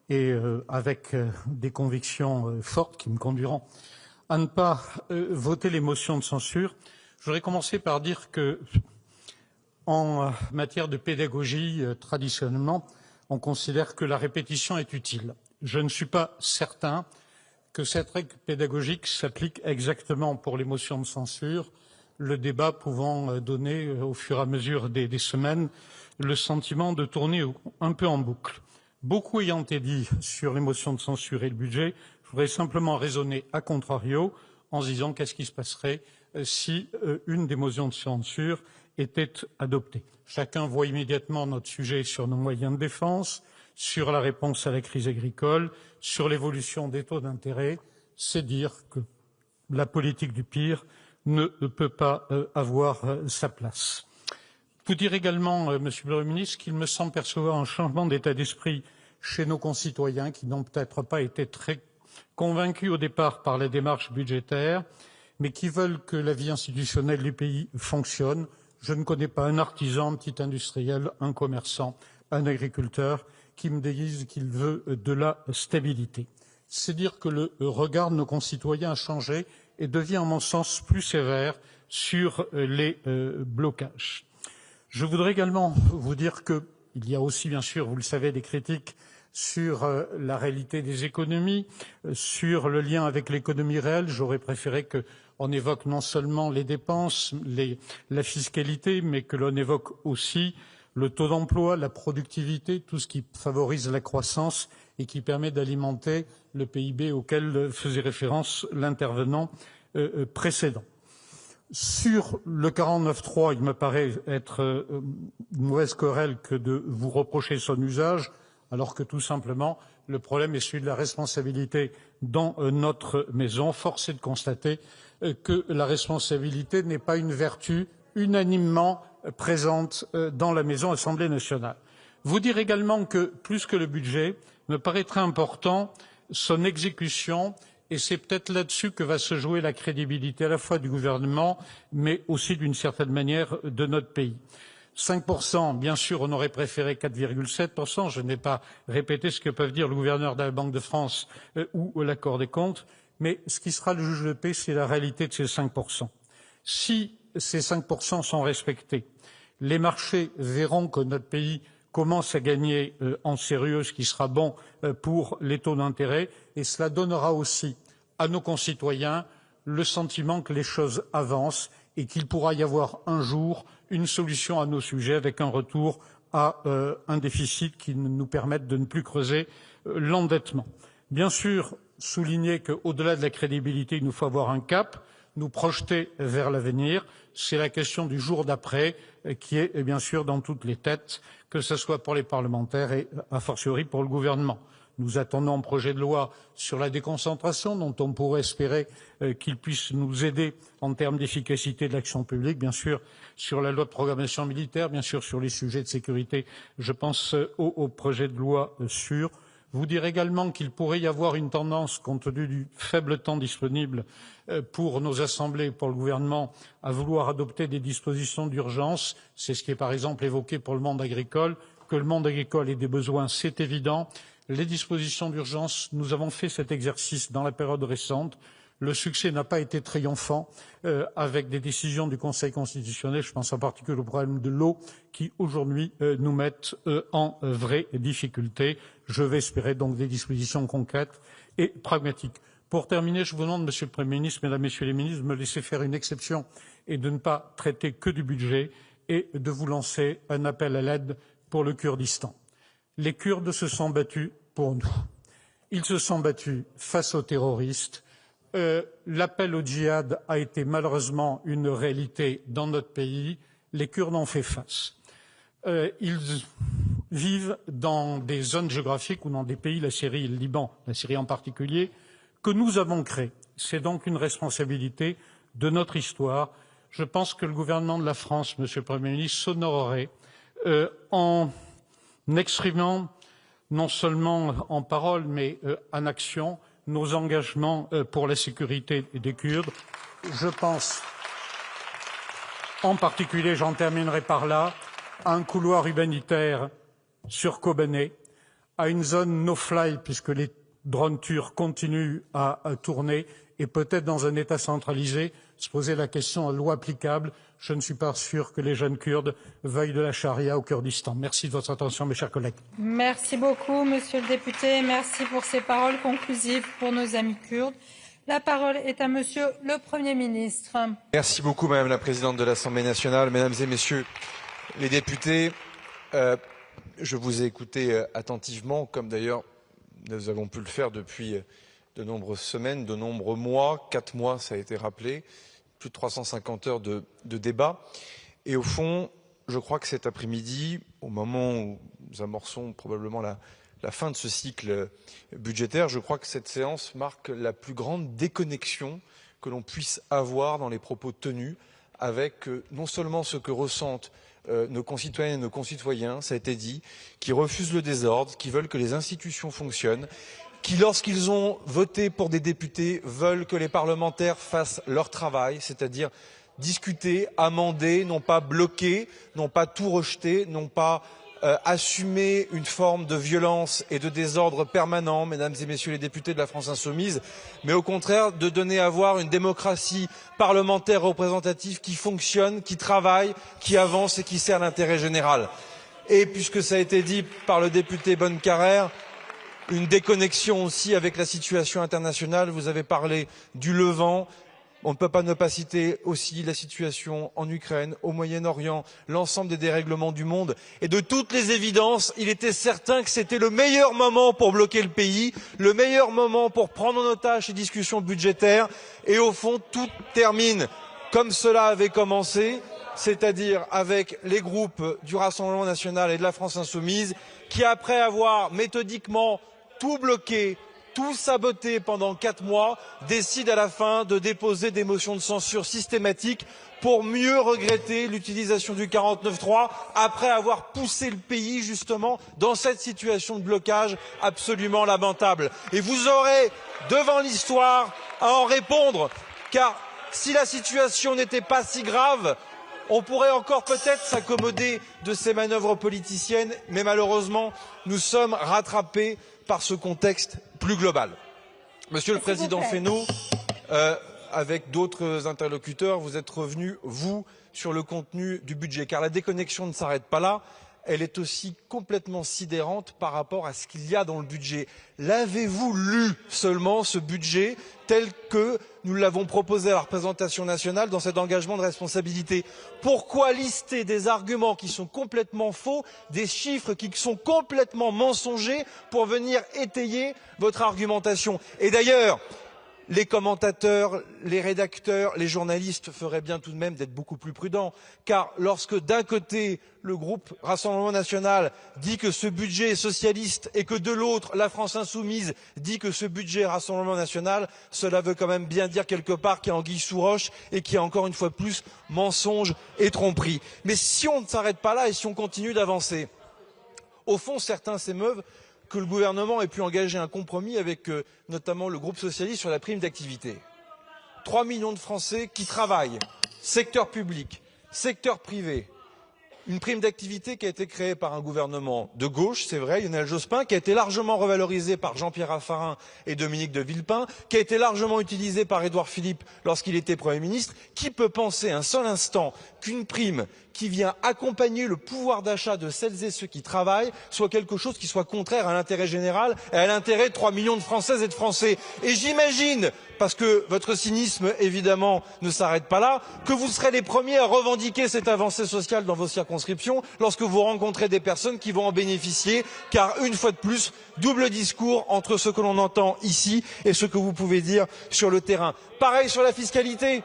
Speaker 10: et avec des convictions fortes qui me conduiront à ne pas voter les motions de censure, je voudrais commencer par dire que, en matière de pédagogie, traditionnellement, on considère que la répétition est utile. Je ne suis pas certain que cette règle pédagogique s'applique exactement pour les motions de censure, le débat pouvant donner, au fur et à mesure des semaines, le sentiment de tourner un peu en boucle. Beaucoup ayant été dit sur les motions de censure et le budget, je voudrais simplement raisonner à contrario en se disant qu'est-ce qui se passerait si une des motions de censure était adoptée. Chacun voit immédiatement notre sujet sur nos moyens de défense, sur la réponse à la crise agricole, sur l'évolution des taux d'intérêt. C'est dire que la politique du pire ne peut pas avoir sa place. Vous dire également, Monsieur le Premier ministre, qu'il me semble percevoir un changement d'état d'esprit chez nos concitoyens qui n'ont peut-être pas été très convaincus au départ par la démarche budgétaire, mais qui veulent que la vie institutionnelle du pays fonctionne. Je ne connais pas un artisan, un petit industriel, un commerçant, un agriculteur qui me dise qu'il veut de la stabilité. C'est dire que le regard de nos concitoyens a changé et devient, à mon sens, plus sévère sur les blocages. Je voudrais également vous dire qu'il y a aussi, bien sûr, vous le savez, des critiques sur la réalité des économies, sur le lien avec l'économie réelle. J'aurais préféré qu'on évoque non seulement les dépenses, la fiscalité, mais que l'on évoque aussi le taux d'emploi, la productivité, tout ce qui favorise la croissance et qui permet d'alimenter le PIB auquel faisait référence l'intervenant précédent. Sur le 49.3, il me paraît être une mauvaise querelle que de vous reprocher son usage, alors que tout simplement le problème est celui de la responsabilité dans notre maison. Force est de constater que la responsabilité n'est pas une vertu unanimement présente dans la maison Assemblée nationale. Vous dire également que, plus que le budget, me paraîtrait important son exécution, et c'est peut-être là-dessus que va se jouer la crédibilité à la fois du gouvernement, mais aussi d'une certaine manière de notre pays. 5%, bien sûr, on aurait préféré 4,7%. Je n'ai pas répété ce que peuvent dire le gouverneur de la Banque de France ou la Cour des comptes, mais ce qui sera le juge de paix, c'est la réalité de ces 5%. Si ces 5% sont respectés, les marchés verront que notre pays commence à gagner en sérieux, ce qui sera bon pour les taux d'intérêt, et cela donnera aussi à nos concitoyens le sentiment que les choses avancent et qu'il pourra y avoir un jour une solution à nos sujets avec un retour à un déficit qui nous permette de ne plus creuser l'endettement. Bien sûr, souligner qu'au-delà de la crédibilité, il nous faut avoir un cap, nous projeter vers l'avenir. C'est la question du jour d'après qui est bien sûr dans toutes les têtes, que ce soit pour les parlementaires et a fortiori pour le gouvernement. Nous attendons un projet de loi sur la déconcentration dont on pourrait espérer qu'il puisse nous aider en termes d'efficacité de l'action publique, bien sûr sur la loi de programmation militaire, bien sûr sur les sujets de sécurité. Je pense au projet de loi sur. Vous dire également qu'il pourrait y avoir une tendance, compte tenu du faible temps disponible pour nos assemblées et pour le gouvernement, à vouloir adopter des dispositions d'urgence. C'est ce qui est par exemple évoqué pour le monde agricole. Que le monde agricole ait des besoins, c'est évident. Les dispositions d'urgence, nous avons fait cet exercice dans la période récente. Le succès n'a pas été triomphant avec des décisions du Conseil constitutionnel. Je pense en particulier au problème de l'eau qui aujourd'hui nous mettent en vraie difficulté. Je vais espérer donc des dispositions concrètes et pragmatiques. Pour terminer, je vous demande, Monsieur le Premier ministre, Mesdames, Messieurs les ministres, de me laisser faire une exception et de ne pas traiter que du budget et de vous lancer un appel à l'aide pour le Kurdistan. Les Kurdes se sont battus pour nous. Ils se sont battus face aux terroristes. L'appel au djihad a été malheureusement une réalité dans notre pays. Les Kurdes ont fait face. Ils vivent dans des zones géographiques ou dans des pays, la Syrie et le Liban, la Syrie en particulier, que nous avons créés. C'est donc une responsabilité de notre histoire. Je pense que le gouvernement de la France, Monsieur le Premier ministre, s'honorerait en exprimant non seulement en parole mais en action nos engagements pour la sécurité des Kurdes. Je pense en particulier, j'en terminerai par là, à un couloir humanitaire sur Kobané, à une zone no-fly puisque les drones turcs continuent à tourner et peut-être dans un État centralisé se poser la question à loi applicable. Je ne suis pas sûr que les jeunes Kurdes veuillent de la charia au Kurdistan. Merci de votre attention, mes chers collègues.
Speaker 2: Merci beaucoup, Monsieur le député. Merci pour ces paroles conclusives pour nos amis kurdes. La parole est à Monsieur le Premier ministre.
Speaker 11: Merci beaucoup, Madame la Présidente de l'Assemblée nationale, Mesdames et Messieurs les députés. Je vous ai écouté attentivement, comme d'ailleurs nous avons pu le faire depuis de nombreuses semaines, de nombreux mois, 4 mois, ça a été rappelé, plus de 350 heures de débat. Et au fond, je crois que cet après-midi, au moment où nous amorçons probablement la fin de ce cycle budgétaire, je crois que cette séance marque la plus grande déconnexion que l'on puisse avoir dans les propos tenus avec non seulement ce que ressentent nos concitoyennes et nos concitoyens, ça a été dit, qui refusent le désordre, qui veulent que les institutions fonctionnent, qui, lorsqu'ils ont voté pour des députés, veulent que les parlementaires fassent leur travail, c'est-à-dire discuter, amender, non pas bloquer, non pas tout rejeter, non pas assumer une forme de violence et de désordre permanent, mesdames et messieurs les députés de la France insoumise, mais au contraire de donner à voir une démocratie parlementaire représentative qui fonctionne, qui travaille, qui avance et qui sert l'intérêt général. Et puisque ça a été dit par le député Bonnecarrère, une déconnexion aussi avec la situation internationale. Vous avez parlé du Levant. On ne peut pas ne pas citer aussi la situation en Ukraine, au Moyen-Orient, l'ensemble des dérèglements du monde. Et de toutes les évidences, il était certain que c'était le meilleur moment pour bloquer le pays, le meilleur moment pour prendre en otage ces discussions budgétaires. Et au fond, tout termine comme cela avait commencé, c'est-à-dire avec les groupes du Rassemblement national et de la France insoumise, qui après avoir méthodiquement tout bloqué, tout saboté pendant 4 mois, décide à la fin de déposer des motions de censure systématiques pour mieux regretter l'utilisation du 49.3 après avoir poussé le pays justement dans cette situation de blocage absolument lamentable. Et vous aurez devant l'histoire à en répondre, car si la situation n'était pas si grave, on pourrait encore peut-être s'accommoder de ces manœuvres politiciennes, mais malheureusement, nous sommes rattrapés par ce contexte plus global. Monsieur le Président Fesneau, avec d'autres interlocuteurs, vous êtes revenu, vous, sur le contenu du budget, car la déconnexion ne s'arrête pas là, elle est aussi complètement sidérante par rapport à ce qu'il y a dans le budget. L'avez-vous lu seulement, ce budget, tel que nous l'avons proposé à la représentation nationale dans cet engagement de responsabilité? Pourquoi lister des arguments qui sont complètement faux, des chiffres qui sont complètement mensongers pour venir étayer votre argumentation? Et d'ailleurs, les commentateurs, les rédacteurs, les journalistes feraient bien tout de même d'être beaucoup plus prudents, car lorsque d'un côté le groupe Rassemblement national dit que ce budget est socialiste et que de l'autre la France insoumise dit que ce budget est Rassemblement national, cela veut quand même bien dire quelque part qu'il y a anguille sous roche et qu'il y a encore une fois de plus mensonge et tromperie. Mais si on ne s'arrête pas là et si on continue d'avancer, au fond certains s'émeuvent que le gouvernement ait pu engager un compromis avec notamment le groupe socialiste sur la prime d'activité. 3 millions de Français qui travaillent, secteur public, secteur privé. Une prime d'activité qui a été créée par un gouvernement de gauche, c'est vrai, Lionel Jospin, qui a été largement revalorisée par Jean-Pierre Raffarin et Dominique de Villepin, qui a été largement utilisée par Édouard Philippe lorsqu'il était Premier ministre. Qui peut penser un seul instant qu'une prime qui vient accompagner le pouvoir d'achat de celles et ceux qui travaillent soit quelque chose qui soit contraire à l'intérêt général et à l'intérêt de 3 millions de Françaises et de Français? Et j'imagine, parce que votre cynisme évidemment ne s'arrête pas là, que vous serez les premiers à revendiquer cette avancée sociale dans vos circonscriptions lorsque vous rencontrez des personnes qui vont en bénéficier, car une fois de plus, double discours entre ce que l'on entend ici et ce que vous pouvez dire sur le terrain. Pareil sur la fiscalité,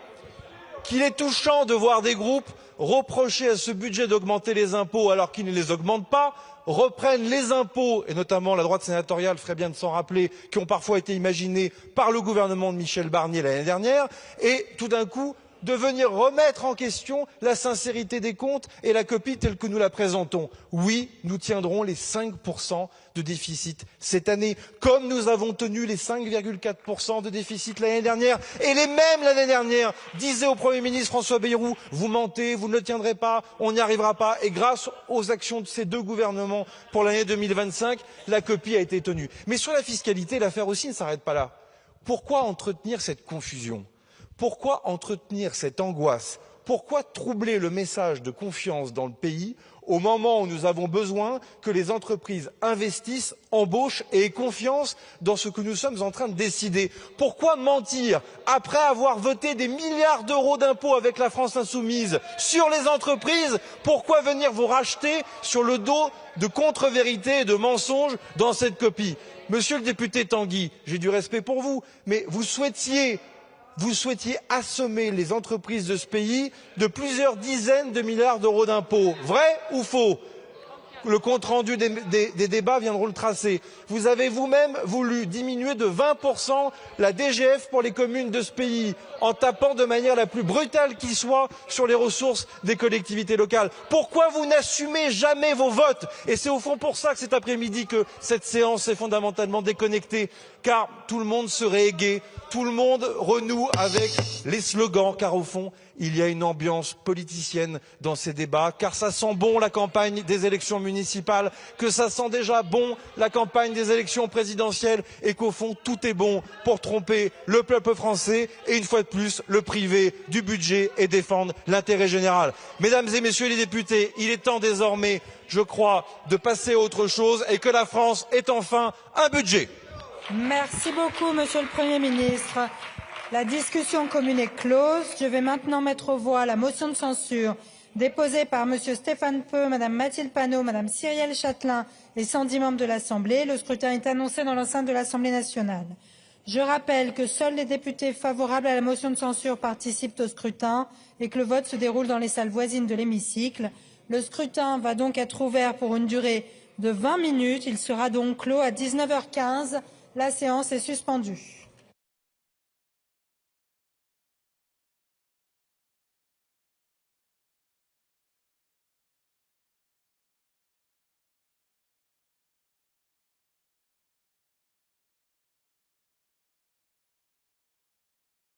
Speaker 11: qu'il est touchant de voir des groupes reprocher à ce budget d'augmenter les impôts alors qu'ils ne les augmentent pas, reprennent les impôts, et notamment la droite sénatoriale ferait bien de s'en rappeler, qui ont parfois été imaginés par le gouvernement de Michel Barnier l'année dernière, et tout d'un coup de venir remettre en question la sincérité des comptes et la copie telle que nous la présentons. Oui, nous tiendrons les 5% de déficit cette année, comme nous avons tenu les 5,4% de déficit l'année dernière. Et les mêmes l'année dernière disaient au Premier ministre François Bayrou, vous mentez, vous ne le tiendrez pas, on n'y arrivera pas. Et grâce aux actions de ces deux gouvernements pour l'année 2025, la copie a été tenue. Mais sur la fiscalité, l'affaire aussi ne s'arrête pas là. Pourquoi entretenir cette confusion ? Pourquoi entretenir cette angoisse? Pourquoi troubler le message de confiance dans le pays au moment où nous avons besoin que les entreprises investissent, embauchent et aient confiance dans ce que nous sommes en train de décider? Pourquoi mentir après avoir voté des milliards d'euros d'impôts avec la France insoumise sur les entreprises? Pourquoi venir vous racheter sur le dos de contre-vérités et de mensonges dans cette copie? Monsieur le député Tanguy, j'ai du respect pour vous, mais vous souhaitiez assommer les entreprises de ce pays de plusieurs dizaines de milliards d'euros d'impôts. Vrai ou faux? Le compte-rendu des débats viendront le tracer. Vous avez vous-même voulu diminuer de 20% la DGF pour les communes de ce pays, en tapant de manière la plus brutale qui soit sur les ressources des collectivités locales. Pourquoi vous n'assumez jamais vos votes? Et c'est au fond pour ça que cet après-midi que cette séance est fondamentalement déconnectée, car tout le monde serait égué, tout le monde renoue avec les slogans, car au fond, il y a une ambiance politicienne dans ces débats, car ça sent bon la campagne des élections municipales, que ça sent déjà bon la campagne des élections présidentielles et qu'au fond tout est bon pour tromper le peuple français et une fois de plus le priver du budget et défendre l'intérêt général. Mesdames et messieurs les députés, il est temps désormais, je crois, de passer à autre chose et que la France ait enfin un budget.
Speaker 2: Merci beaucoup, Monsieur le Premier ministre. La discussion commune est close. Je vais maintenant mettre aux voix la motion de censure déposée par Monsieur Stéphane Peu, Madame Mathilde Panot, Madame Cyrielle Châtelain et 110 membres de l'Assemblée. Le scrutin est annoncé dans l'enceinte de l'Assemblée nationale. Je rappelle que seuls les députés favorables à la motion de censure participent au scrutin et que le vote se déroule dans les salles voisines de l'hémicycle. Le scrutin va donc être ouvert pour une durée de 20 minutes. Il sera donc clos à 19h15. La séance est suspendue.